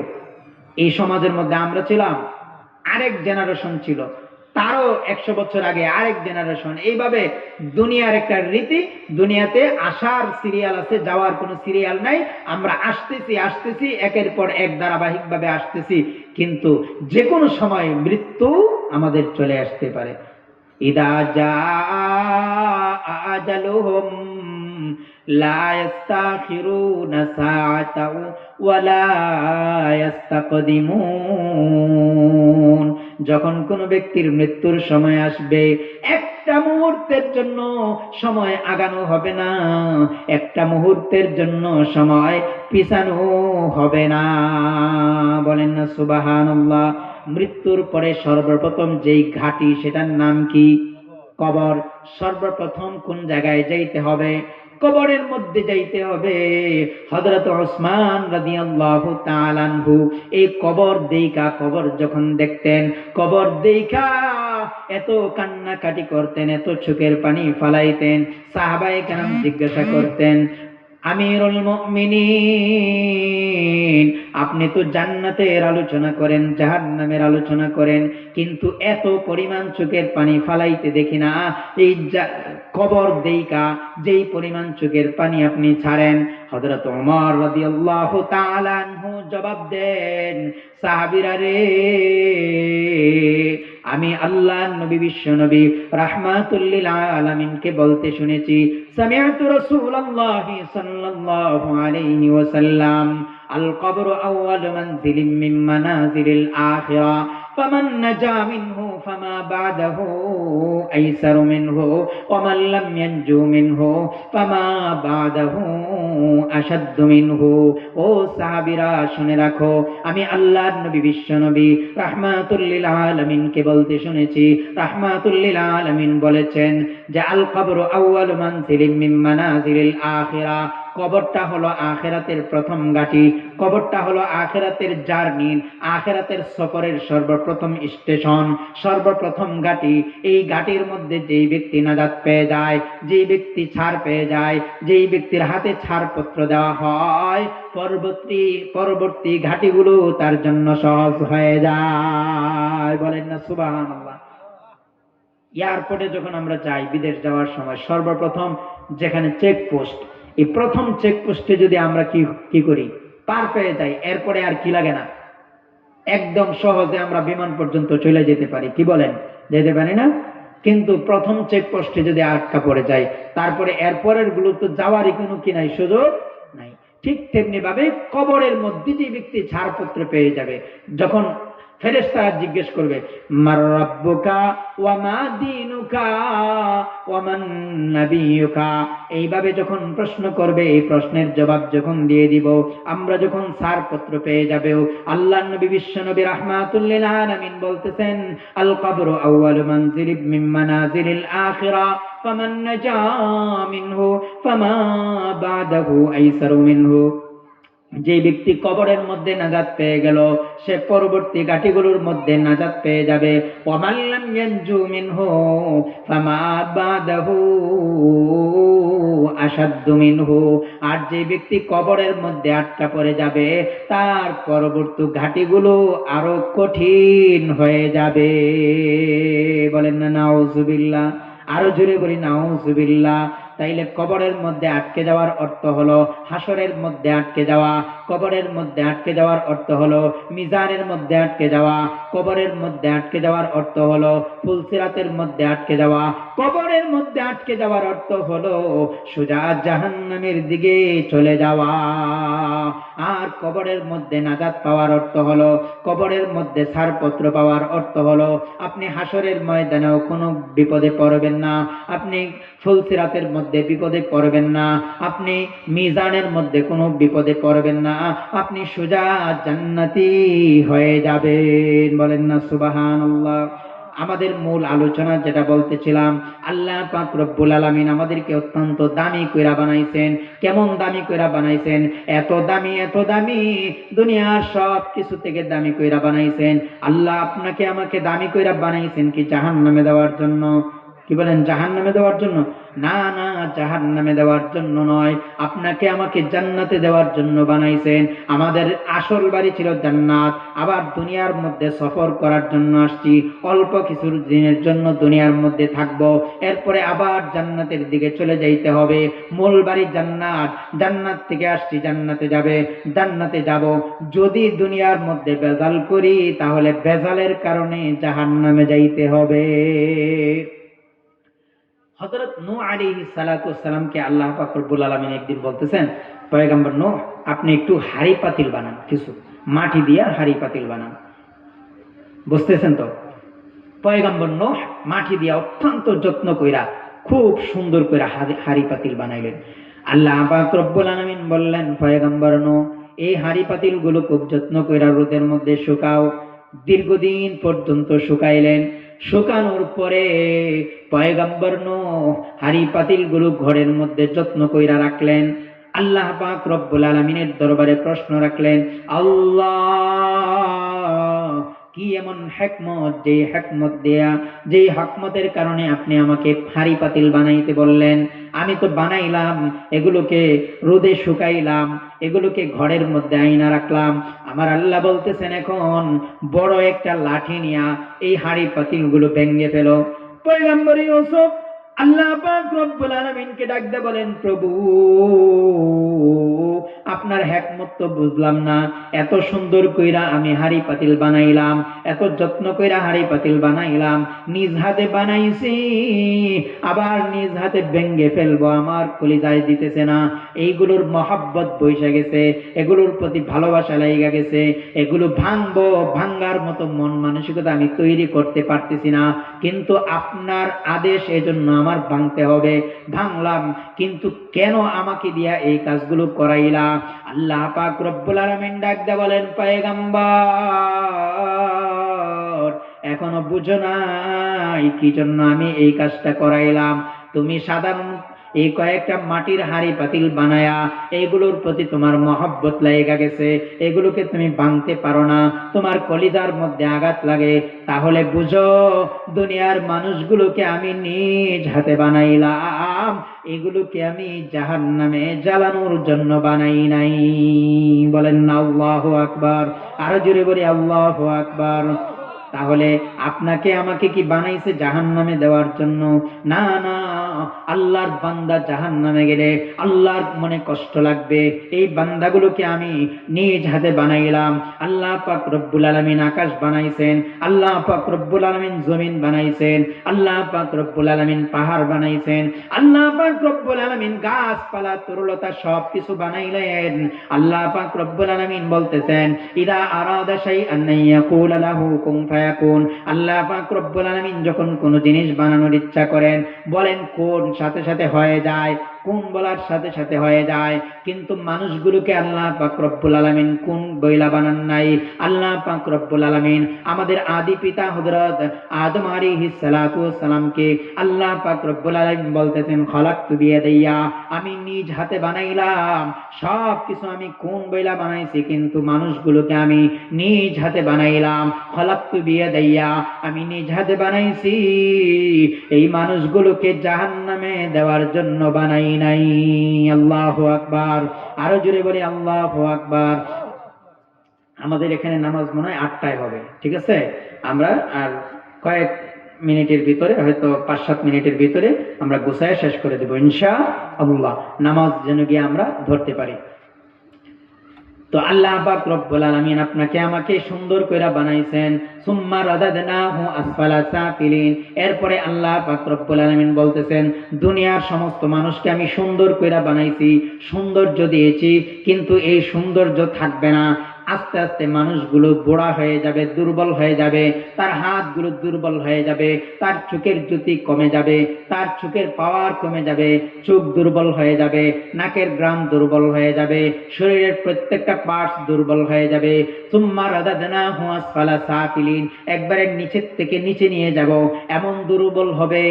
এই সমাজের মধ্যে আমরা ছিলাম, আরেক জেনারেশন ছিল, তারও 100 বছর আগে আরেক জেনারেশন। এইভাবে দুনিয়ার একটা রীতি, দুনিয়াতে আসার সিরিয়াল আছে, যাওয়ার কোনো সিরিয়াল নাই। আমরা আসতেছি আসতেছি, একের পর এক ধারাবাহিক ভাবে আসতেছি, কিন্তু যে কোনো সময় মৃত্যু আমাদের চলে আসতে পারে। ইদা জাআ আজালুহুম লা ইস্তাখিরুনা সাআতাও ওয়া লা ইস্তাকদিমুন। যখন কোন ব্যক্তির মৃত্যুর সময় আসবে, একটা মুহূর্তের জন্য সময় আগানো হবে না, একটা মুহূর্তের জন্য সময় পিছানো হবে না। বলেন না সুবহানাল্লাহ। মৃত্যুর পরে সর্বপ্রথম যেই ঘাটি, সেটার নাম কি? কবর। সর্বপ্রথম কোন জায়গায় যাইতে হবে? কবরের মধ্যে যাইতে হবে। হযরত ওসমান রাদিয়াল্লাহু তাআলা আনহু এই কবর দেইখা, কবর যখন দেখতেন, কবর দেইখা এত কান্নাকাটি করতেন, এত চোখের পানি ফালাইতেন। সাহাবায়ে কেরাম জিজ্ঞাসা করতেন, আমিরুল মুমিনিন, আপনি তো জান্নাতের আলোচনা করেন, জাহান্নামের আলোচনা করেন, কিন্তু এত পরিমাণ চোখের পানি ফালাইতে দেখি না। এই কবর দেইকা যেই পরিমাণ চোখের পানি আপনি ছাড়েন। হযরত ওমর রাদিয়াল্লাহু তাআলা আনহু জবাব দেন, সাহাবীরা রে, আমি আল্লাহর নবী, বিশ্ব নবী রাহমাতুল লিল আলামিনকে বলতে শুনেছি, সামিআতু রাসূলুল্লাহি সাল্লাল্লাহু আলাইহি ওয়াসাল্লাম, আল কবরু আউয়ালু মানজিলিম মিন মানাজিলিল আখিরা, ফামান নাজা মিনহু ফামা বাদাহু আইসারু মিনহু ওয়া মান লাম ইয়ানজু মিনহু ফামা বাদাহু আশাদ্দু মিনহু। ও সাহাবীরা, শুনে রাখো, আমি আল্লাহর নবী, বিশ্ব নবী রাহমাতুল লিল আলামিনকে বলতে শুনেছি, রাহমাতুল লিল আলামিন বলেছেন যে আল কবরু আউয়ালু মানজিলিম মিন মানাজিলিল আখিরা, কবরটা হলো আখিরাতের প্রথম ঘাঁটি, কবরটা হলো আখিরাতের জার্নি, আখিরাতের সফরের সর্বপ্রথম স্টেশন, সর্বপ্রথম ঘাঁটি। এই ঘাঁটির মধ্যে যেই ব্যক্তি নাজাত পেয়ে যায়, যেই ব্যক্তি ছাড় পেয়ে যায়, যেই ব্যক্তির হাতে ছাড়পত্র দেওয়া হয়, পরবর্তী ঘাঁটিগুলো তার জন্য সহজ হয়ে যায়। বলেন না সুবহানাল্লাহ। এয়ারপোর্টে যখন আমরা যাই, বিদেশ যাওয়ার সময় সর্বপ্রথম যেখানে চেকপোস্ট, এই প্রথম চেকপোস্টে যদি আমরা কি করি, পার পেয়ে যাই, এরপরে আর কি লাগে না, একদম সহজে আমরা বিমান পর্যন্ত চলে যেতে পারি। কি বলেন? যেতে পারি না? কিন্তু প্রথম চেকপোস্টে যদি আটকা পড়ে যায়, তারপরে এরপরের গুলো তো যাওয়ারই কোনো কি নাই, সুযোগ নাই। ঠিক তেমনি ভাবে কবরের মধ্যে যে ব্যক্তি ছাড়পত্র পেয়ে যাবে, যখন ফেরেশতারা জিজ্ঞেস করবে, মার রাব্বুকা ওয়া মা দীনুকা ওয়া মান নাবিয়ুকা, এইভাবে যখন প্রশ্ন করবে, এই প্রশ্নের জবাব যখন দিয়ে দিব, আমরা যখন ছাড়পত্র পেয়ে যাব, আল্লাহর নবী, বিশ্ব নবী রাহমাতুল লিল আলামিন বলতেছেন, আল কবরু আউয়ালু মানজিলিম মিন মানাজিলিল আখিরা, ফামান নাজা মিনহু ফামা বাদাহু আইসারু মিনহু। যে ব্যক্তি কবরের মধ্যে নাজাত পেয়ে গেল, সে পরবর্তী ঘাটিগুলোর মধ্যে নাজাত পেয়ে যাবে। ওয়া মান লাম ইয়ানজু মিনহু ফামা বাদাহু আশাদ্দু মিনহু। আর যে ব্যক্তি কবরের মধ্যে আটকা পড়ে যাবে, তার পরবর্তী ঘাটিগুলো আরো কঠিন হয়ে যাবে। বলেন না নাউজুবিল্লাহ। আরো জোরে বলি নাউজুবিল্লাহ। তাইলে কবরের মধ্যে আটকে যাওয়ার অর্থ হলো হাসরের মধ্যে আটকে যাওয়া, কবরের মধ্যে আটকে যাওয়ার অর্থ হলো মিজানের মধ্যে আটকে যাওয়া, কবরের মধ্যে আটকে যাওয়ার অর্থ হলো ফুলসিরাতের মধ্যে আটকে যাওয়া, কবরের মধ্যে আটকে যাওয়ার অর্থ হলো সোজা জাহান্নামের দিকে চলে যাওয়া। আর কবরের মধ্যে নাজাত পাওয়ার অর্থ হলো, কবরের মধ্যে ছাড়পত্র পাওয়ার অর্থ হলো আপনি হাসরের ময়দানেও কোনো বিপদে পড়বেন না, আপনি ফুলসিরাতের মধ্যে বিপদে পড়বেন না, আপনি মিজানের মধ্যে কোনো বিপদে পড়বেন না, আপনি সোজা জান্নাতি হয়ে যাবেন। বলেন না সুবহানাল্লাহ। আমাদের মূল আলোচনা যেটা বলতেছিলাম, আল্লাহ পাক রব্বুল আলামিন আমাদেরকে অত্যন্ত দামি কইরা বানাইছেন। কেমন দামি কইরা বানাইছেন? এত দামি, এত দামি, দুনিয়ার সব কিছু থেকে দামি কইরা বানাইছেন। আল্লাহ আপনাকে আমাকে দামি কইরা বানাইছেন কি জাহান্নামে দেওয়ার জন্য? কি বলেন, জাহান্নামে দেওয়ার জন্য? না না, জাহান্নামে দেওয়ার জন্য নয়, আপনাকে আমাকে জান্নাতে দেওয়ার জন্য বানাইছেন। আমাদের আসল বাড়ি ছিল জান্নাত, আবার দুনিয়ার মধ্যে সফর করার জন্য আসছি, অল্প কিছু দিনের জন্য দুনিয়ার মধ্যে থাকবো, এরপরে আবার জান্নাতের দিকে চলে যাইতে হবে। মূল বাড়ি জান্নাত, জান্নাত থেকে আসছি, জান্নাতে যাবে, জান্নাতে যাব। যদি দুনিয়ার মধ্যে বেজাল করি তাহলে বেজালের কারণে জাহান্নামে যাইতে হবে। হযরত নূহ আলাইহিস সালাতু ওয়াস সালামকে আল্লাহ পাক রব্বুল আলামিন একদিন বলতেছেন, পয়গম্বর নূহ আপনি একটু হাড়ি পাতিল বানান, কিছু মাটি দিয়ে হাড়ি পাতিল বানান। বুঝতেছেন তো? পয়গম্বর নূহ মাটি দিয়ে অত্যন্ত যত্ন কইরা খুব সুন্দর কইরা হাড়ি পাতিল বানাইলেন। আল্লাহ পাক রব্বুল আলামিন বললেন, পয়গম্বর নূহ এই হাড়ি পাতিল গুলো খুব যত্ন কইরা রোদের মধ্যে শুকাও। দীর্ঘদিন পর্যন্ত শুকাইলেন। শুকানোর পরে পয়গম্বর নূহ হাড়ি পাতিল গুলো ঘরের মধ্যে যত্ন কইরা রাখলেন। আল্লাহ পাক রব্বুল আলামিনের দরবারে প্রশ্ন রাখলেন, আল্লাহ কি এমন হিকমত, যে হিকমত দেয়া, যে হিকমতের কারণে আপনি আমাকে হাড়ি পাতিল বানাইতে বললেন? আমি তো বানাইলাম, এগুলোকে রোদে শুকাইলাম, এগুলোকে ঘরের মধ্যে আইনা রাখলাম। আমার আল্লাহ বলতেছেন এখন বড় একটা লাঠি নিয়া এই হাড়ি পাতিল গুলো ভেঙে ফেলো। পয়গম্বর ইউসুফ আল্লাহ পাক রব্বুল আলামিনকে ডাক দিয়ে বলেন, প্রভু আপনার হিকমত তো বুঝলাম না। এত সুন্দর কইরা আমি হাড়ি পাতিল বানাইলাম, এত যত্ন কইরা হাড়ি পাতিল বানাইলাম, নিজ হাতে বানাইছি, আবার নিজ হাতে ভেঙে ফেলবো, আমার কলিজায় দিতেছে না। এইগুলোর মহব্বত বইসা গেছে, এগুলোর প্রতি ভালোবাসা লাগা গেছে, এগুলো ভাঙবো, ভাঙ্গার মতো মন মানসিকতা আমি তৈরি করতে পারতেছি না, কিন্তু আপনার আদেশ, এজন্য আমার ভাঙতে হবে। ভাঙলাম, কিন্তু কেন আমাকে দিয়া এই কাজগুলো করাইলা? আল্লাহ পাক রব্বুল আলামিন ডাক দিয়ে বলেন, পয়গম্বর এখনো বুঝো নাই কি জন্য আমি এই কাজটা করাইলাম? তুমি সাধারণ এই কয়েকটা মাটির হাড়ি পাতিল বানায়া এইগুলোর প্রতি তোমার মহব্বত লাগা গেছে, এগুলোকে তুমি ভাঙতে পারো না, তোমার কলিজার মধ্যে আঘাত লাগে। তাহলে বুঝো দুনিয়ার মানুষগুলোকে আমি নিজ হাতে বানাইলাম, এগুলোকে আমি জাহান্নামে জ্বালানোর জন্য বানাই নাই। বলেন না আল্লাহু আকবার। আরো জোরে বলি আল্লাহু আকবার। তাহলে আপনাকে আমাকে কি বানাইছে জাহান্নামে দেওয়ার জন্য? না না, আল্লাহর বান্দা জাহান্নামে গেলে আল্লাহর মনে কষ্ট লাগবে। এই বান্দাগুলোকে আমি নিজ হাতে বানাইলাম। আল্লাহ পাক রব্বুল আলামিন আকাশ বানাইছেন, আল্লাহ পাক রব্বুল আলামিন জমিন বানাইছেন, আল্লাহ পাক রব্বুল আলামিন পাহাড় বানাইছেন, আল্লাহ পাক রব্বুল আলামিন গাছপালা তরুলতা সব কিছু বানাইলেন। আল্লাহ পাক রব্বুল আলামিন বলতেছেন, ইদা আরাদা শাইআন ইয়াকুলা লাহু কুন ফায়াকুন। আল্লাহ পাক রব্বুল আলামিন যখন কোন জিনিস বানানোর ইচ্ছা করেন, বলেন কোন, সাথে সাথে হয়ে যায়, কোন বলার সাথে সাথে হয়ে যায়। কিন্তু মানুষগুলোকে আল্লাহ পাক রব্বুল আলামিন কোন বইলা বানান নাই। আল্লাহ পাক রব্বুল আলামিন আমাদের আদি পিতা হযরত আদম আলাইহিস সালাতু ওয়াস সালামকে আল্লাহ পাক রব্বুল আলামিন বলতেছেন, খলাকতু বিয়াদিয়া, আমি নিজ হাতে বানাইলাম, সব কিছু আমি কোন বইলা বানাইছি, কিন্তু মানুষগুলোকে আমি নিজ হাতে বানাইলাম। খলাকতু বিয়াদিয়া, আমি নিজ হাতে বানাইছি, এই মানুষগুলোকে জাহান্নামে দেওয়ার জন্য বানাই নাই। আল্লাহু আকবার। আরো জোরে বলি আল্লাহু আকবার। আমাদের এখানে নামাজ মনে হয় 8টায় হবে, ঠিক আছে? আমরা আর কয়েক মিনিটের ভিতরে, হয়তো 5-7 মিনিটের ভিতরে আমরা গুছায় শেষ করে দেব ইনশাআল্লাহ, নামাজ যেন গিয়ে আমরা ধরতে পারি। তো আল্লাহ পাক রব্বুল আলামিন আপনাকে আমাকে সুন্দর কইরা বানাইছেন, সুম্মা রাদাদনাহু আসফালা সাফিলিন। এরপরে আল্লাহ পাক রব্বুল আলামিন বলতেছেন, দুনিয়ার সমস্ত মানুষকে আমি সুন্দর কইরা বানাইছি, সৌন্দর্য দিয়েছি, কিন্তু এই সৌন্দর্য থাকবে না। আস্তে আস্তে মানুষগুলো বুড়া হয়ে যাবে, দুর্বল হয়ে যাবে, তার হাতগুলো দুর্বল হয়ে যাবে, তার চোখের জ্যোতি কমে যাবে, তার চোখের পাওয়ার কমে যাবে, চোখ দুর্বল হয়ে যাবে, নাকের গ্রাম দুর্বল হয়ে যাবে, শরীরের প্রত্যেকটা পার্টস দুর্বল হয়ে যাবে। সুম্মা রাদাদনাহু আসফালা সাফিলিন, একবারে নিচের থেকে নিচে নিয়ে যাব, এমন দুর্বল হবে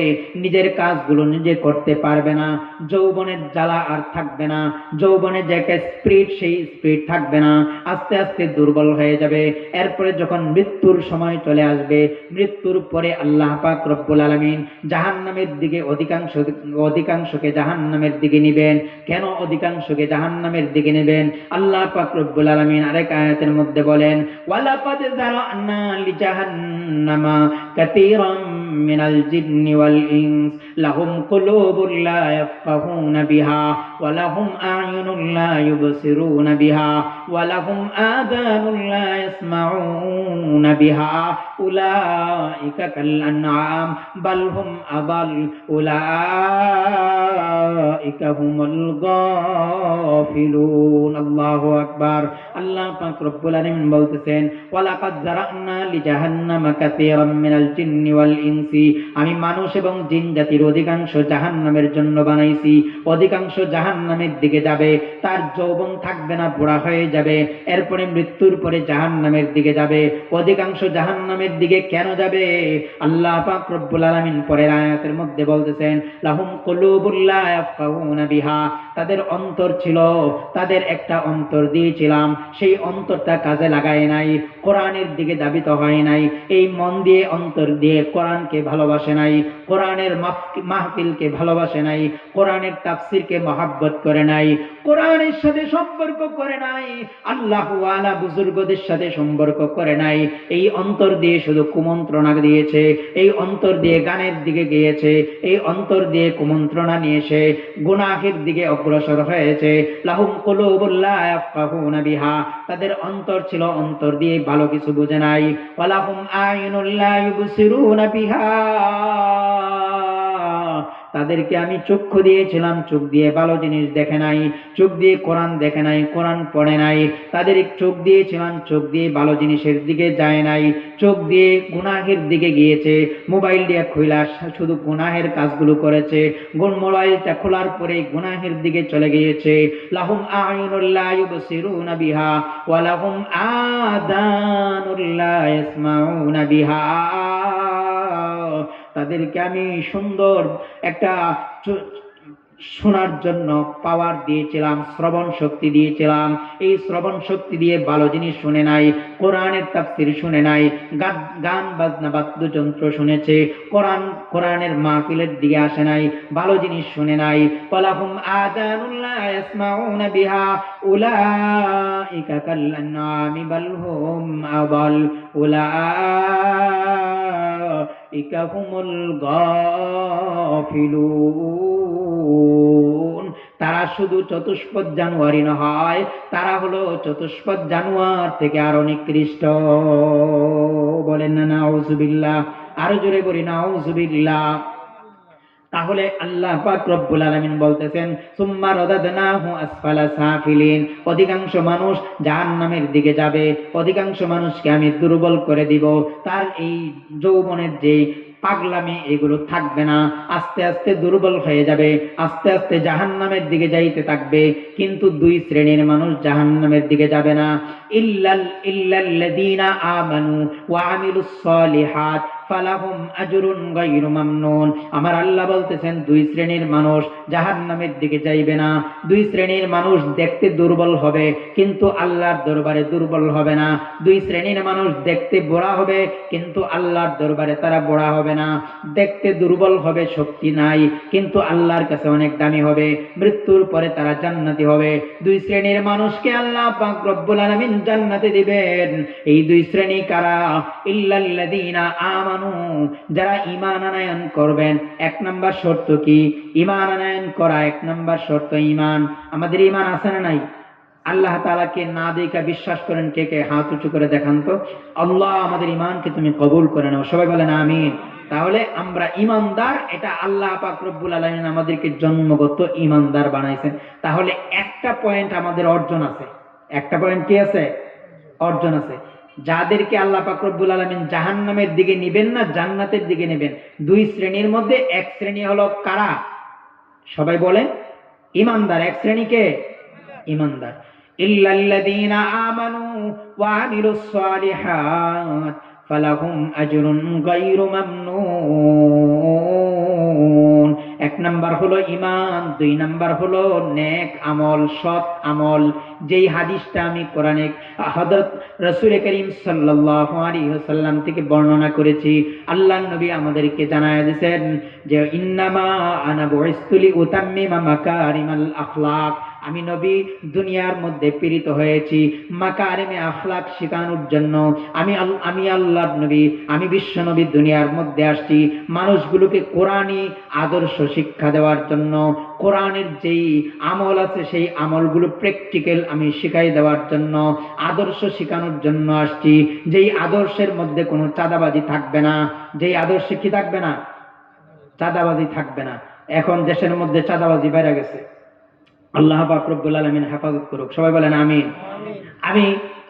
নিজের কাজগুলো নিজে করতে পারবে না, যৌবনের জ্বালা আর থাকবে না, যৌবনের যে একটা স্পিরিট, সেই স্পিরিট থাকবে না, আস্তে আস্তে দুর্বল হয়ে যাবে। এরপরে যখন মৃত্যুর সময় চলে আসবে, মৃত্যুর পরে আল্লাহ পাক রব্বুল আলামিন জাহান্নামের দিকে অধিকাংশকে জাহান্নামের দিকে নিবেন। কেন অধিকাংশকে জাহান্নামের দিকে নেবেন? আল্লাহ পাক রব্বুল আলামিন আরেক আয়াতের মধ্যে বলেন, ওয়ালাকাদ যারানা লিজাহান্নামা কাসীরাম মিনাল জিন্নি ওয়াল ইনস লাহুম কুলুবুন লা ইয়াফকাহুনা বিহা ওয়া লাহুম আ'য়ুনুন লা ইউবসিরুনা বিহা ওয়া লাহুম আযানুন লা ইয়াসমাউনা বিহা উলাইকা কাল আনআম বাল হুম আযাল উলাইকা হুমুল গাফিলুন। আল্লাহু আকবার। আল্লাহ পাক রব্বুল আলামিন বলতেছেন, ওয়ালাকাদ যারানা লিজাহান্নামা কাসীরাম মিনাল জিন্নি ওয়াল ইনসি, আমি মানুষ এবং জিন জাতির অধিকাংশ জাহান্নামের জন্য বানাইছি। অধিকাংশ জাহান্নামের দিকে যাবে, তার যৌবন থাকবে না, বুড়া হয়ে যাবে, এরপরে মৃত্যুর পরে জাহান্নামের দিকে যাবে। অধিকাংশ জাহান্নামের দিকে কেন যাবে? আল্লাহ পাক রব্বুল আলামিন পরের আয়াতের মধ্যে বলতেছেন, লাহুম কুলুবুন লা ইয়াফকাহুনা বিহা, তাদের অন্তর ছিল, তাদের একটা অন্তর দিয়েছিলাম, সেই অন্তরটা কাজে লাগায় নাই, কোরআনের দিকে ধাবিত হয় নাই, এই মন দিয়ে অন্তর দিয়ে কোরআনকে ভালোবাসে নাই, কোরআনের মাহফিলকে ভালোবাসে নাই, কোরআনের তাফসীরকে মহব্বত করে নাই, কোরআনের সাথে সম্পর্ক করে নাই, আল্লাহ ওয়ালা বুজুর্গদের সাথে সম্পর্ক করে নাই। এই অন্তর দিয়ে শুধু কুমন্ত্রণা দিয়েছে, এই অন্তর দিয়ে গানের দিকে গিয়েছে, এই অন্তর দিয়ে কুমন্ত্রণা নিয়েছে, গুনাহের দিকে অগ্রসর হয়েছে। লাহুম কুলুবুন লা ইয়াফকাহুনা বিহা, তাদের অন্তর ছিল, অন্তর দিয়ে ভালো কিছু বুঝে নাই। ওয়া লাহুম আ'য়ুনুন লা ইউবসিরুনা বিহা, তাদেরকে আমি চক্ষু দিয়েছিলাম, চোখ দিয়ে ভালো জিনিস দেখে নাই, চোখ দিয়ে কোরআন দেখে নাই, কোরআন পড়ে নাই। তাদের চোখ দিয়েছিলাম, চোখ দিয়ে ভালো জিনিসের দিকে যায় নাই, চোখ দিয়ে গুনাহের দিকে গিয়েছে, মোবাইল দিয়ে খোলা শুধু গুনাহের কাজগুলো করেছে, মোবাইলটা খোলার পরে গুনাহের দিকে চলে গিয়েছে। লাহুম আ'য়ুনুন লা ইউবসিরুনা বিহা ওয়া লাহুম আযানুন লা ইয়াসমাউনা বিহা, তাদেরকে আমি সুন্দর একটা শোনার জন্য পাওয়ার দিয়েছিলাম, শ্রবণ শক্তি দিয়েছিলাম, এই শ্রবণ শক্তি দিয়ে ভালো জিনিস শুনে নাই, কোরআনের তাফসীর শুনে নাই, গান বাজনা বাদ্যযন্ত্র শুনেছে, কোরআনের মাহফিলের দিকে আসে নাই, ভালো জিনিস শুনে নাই। ওয়ালাহুম আযানুন লা ইয়াসমাউনা বিহা উলাইকা কাল আনআমি বাল হুম আযাল উলাইকা হুমুল গাফিলুন। তারা শুধু চতুষ্পদ জানুয়ারি নয়, তারা হলো চতুষ্পদ জানুয়ার থেকে আরো নিকৃষ্ট। বলেন না নাউজুবিল্লাহ, আরো জোরে বলি নাউজুবিল্লাহ। তাহলে আল্লাহ পাক রব্বুল আলামিন বলতেছেন, সুম্মা রাদাদনাহু আসফালা সাফিলিন, অধিকাংশ মানুষ জাহান্নামের দিকে যাবে, অধিকাংশ মানুষকে আমি দুর্বল করে দিব, তার এই যৌবনের যে পাগলামি এগুলো থাকবে না, আস্তে আস্তে দুর্বল হয়ে যাবে, আস্তে আস্তে জাহান্নামের দিকে যাইতে থাকবে। কিন্তু দুই শ্রেণীর মানুষ জাহান্নামের দিকে যাবে না, ইল্লাল্লাযীনা আমানু ওয়া আমিলুস সালিহাত ফালাহুম আজরুন গায়রু মামনুন। আমার আল্লাহ বলতেছেন, দুই শ্রেণীর মানুষ জাহান্নামের দিকে যাইবে না। দুই শ্রেণীর মানুষ দেখতে দুর্বল হবে, কিন্তু আল্লাহর দরবারে দুর্বল হবে না। দুই শ্রেণীর মানুষ দেখতে বুড়া হবে, কিন্তু আল্লাহর দরবারে তারা বুড়া হবে না। দেখতে দুর্বল হবে, শক্তি নাই, কিন্তু আল্লাহর কাছে অনেক দামি হবে, মৃত্যুর পরে তারা জান্নাতি হবে। দুই শ্রেণীর মানুষকে আল্লাহ পাক রব্বুল আলামিন জান্নাতে দিবেন। এই দুই শ্রেণী কারা? ইল্লাল্লাযীনা আমানু আমানু, যারা ঈমান আনয়ন করবেন। এক নাম্বার শর্ত কি? ঈমান আনয়ন করা এক নাম্বার শর্ত ঈমান। আমাদের ঈমান আছে না নাই? আল্লাহ তাআলাকে না দেখা বিশ্বাস করেন কে কে? হাত উঁচু করে দেখান তো। আল্লাহ আমাদের ঈমানকে তুমি কবুল করে নাও, সবাই বলেন আমিন। তাহলে আমরা ঈমানদার, এটা আল্লাহ পাক রব্বুল আলামিন আমাদেরকে জন্মগত ঈমানদার বানাইছেন। তাহলে একটা পয়েন্ট আমাদের অর্জন আছে। একটা পয়েন্ট কি আছে? অর্জন আছে। যাদেরকে আল্লাহ পাক রব্বুল আলামিন জাহান্নামের দিকে নিবেন না জান্নাতের দিকে নেবেন, দুই শ্রেণীর মধ্যে এক শ্রেণী হলো কারা? সবাই বলেন ঈমানদার। এক শ্রেণীকে ঈমানদার। ইল্লাল্লাযীনা আমানু ওয়া আমিলুস সালিহাত ফালাহুম আজরুন গায়রু মামনুন। এক নাম্বার হলো ঈমান, দুই নাম্বার হলো নেক আমল, সৎ আমল। যেই হাদিসটা আমি কোরআনে হযরত রাসূল করিম সাল্লাল্লাহু আলাইহি ওয়াসাল্লাম থেকে বর্ণনা করেছি, আল্লাহর নবী আমাদেরকে জানায় দিয়েছেন যে ইন্নামা আনা বুইসতু লিউতাম্মিমা মাকারিমাল আখলাক। আমি নবী দুনিয়ার মধ্যে প্রেরিত হয়েছি মাকারিমে আখলাক শেখানোর জন্য। আমি আল্লাহর নবী, আমি বিশ্ব নবী দুনিয়ার মধ্যে আসছি মানুষগুলোকে কোরআনী আদর্শ শিক্ষা দেওয়ার জন্য। কোরআনের যেই আমল আছে সেই আমলগুলো প্র্যাকটিক্যাল আমি শিখাই দেওয়ার জন্য, আদর্শ শেখানোর জন্য আসছি। যেই আদর্শের মধ্যে কোনো চাঁদাবাজি থাকবে না। যেই আদর্শে কি থাকবে না? চাঁদাবাজি থাকবে না। এখন দেশের মধ্যে চাঁদাবাজি বেড়ে গেছে, আল্লাহ পাক রব্বুল আলামিন হেফাজত করুক, সবাই বলেন আমিন। আমি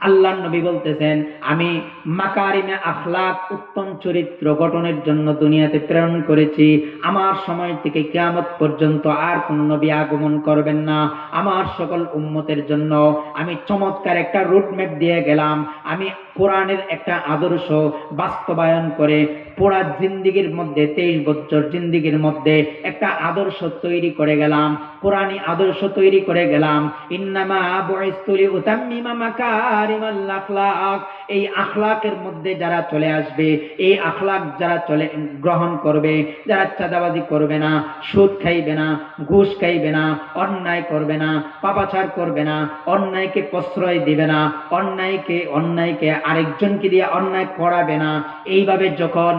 আল্লাহর নবী বলতেছেন আমি মাকারিমে আখলাক উত্তম চরিত্র গঠনের জন্য দুনিয়াতে প্রেরণ করেছি। আমার সময় থেকে কিয়ামত পর্যন্ত আর কোন নবী আগমন করবেন না। আমার সকল উম্মতের জন্য আমি চমৎকার একটা রুটম্যাপ দিয়ে গেলাম। আমি কোরআনের একটা আদর্শ বাস্তবায়ন করে পুরা জিন্দিগির মধ্যে 23 বছর জিন্দিগির মধ্যে একটা আদর্শ তৈরি করে গেলাম, কোরআনী আদর্শ তৈরি করে গেলাম। ইন্নামা বুইসতু লিউতাম্মিমা মাকারিমাল আখলাক। এই আখলাকের মধ্যে যারা চলে আসবে, এই আখলাক যারা গ্রহণ করবে, যারা চাঁদাবাজি করবে না, সুদ খাইবে না, ঘুষ খাইবে না, অন্যায় করবে না, পাপাচার করবে না, অন্যায়কে প্রশ্রয় দিবে না, অন্যায়কে আরেকজনকে দিয়ে অন্যায় করাবে না, এইভাবে যখন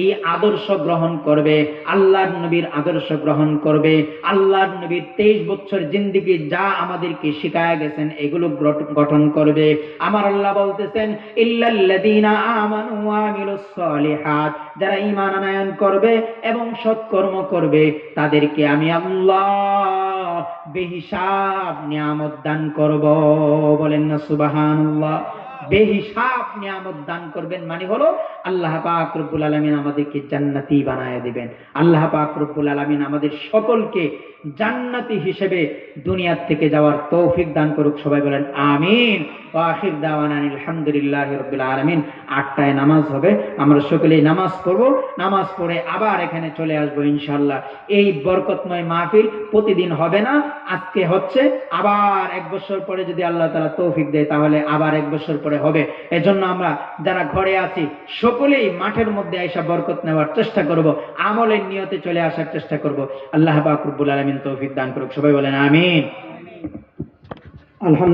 এই আদর্শ গ্রহণ করবে, আল্লাহর নবীর আদর্শ গ্রহণ করবে, আল্লাহর নবীর 23 বছর জিন্দেগি যা আমাদেরকে শিখায় গেছেন এগুলো গঠন করবে। আমার আল্লাহ বলতেছেন ইল্লাল্লাযীনা আমানু ওয়া আমিলুস সালিহাত, যারা ঈমান আনয়ন করবে এবং সৎকর্ম করবে তাদেরকে আমি আল্লাহ বেহিসাব নিয়ামত দান করব। বলেন না সুবহানাল্লাহ। বেহিসাব নিয়ামত দান করবেন মানে হলো আল্লাহ পাক রব্বুল আলামিন আমাদেরকে জান্নাতি বানায় দিবেন। আল্লাহ পাক রব্বুল আলামিন আমাদের সকলকে জান্নাতি হিসেবে দুনিয়া থেকে যাওয়ার তৌফিক দান করুক, সবাই বলেন আমিন। ওয়া আখির দাওয়ানা আলহামদুলিল্লাহি রাব্বিল আলামিন। 8টায় নামাজ হবে, আমরা সকলেই নামাজ পড়ব। নামাজ পড়ে আবার এখানে চলে আসবো ইনশাআল্লাহ। এই বরকতময় মাহফিল প্রতিদিন হবে না, আজকে হচ্ছে, আবার 1 বছর পরে যদি আল্লাহ তাআলা তৌফিক দেয় তাহলে আবার 1 বছর পরে হবে। এজন্য আমরা যারা ঘরে আছি সকলেই মাঠের মধ্যে আইসা বরকত নেওয়ার চেষ্টা করব, আমলের নিয়তে চলে আসার চেষ্টা করব। আল্লাহ পাক রব্বুল আলামিন তৌফিক দান করুক, সবাই বলেন আমিন। আলহামদুলিল্লাহ।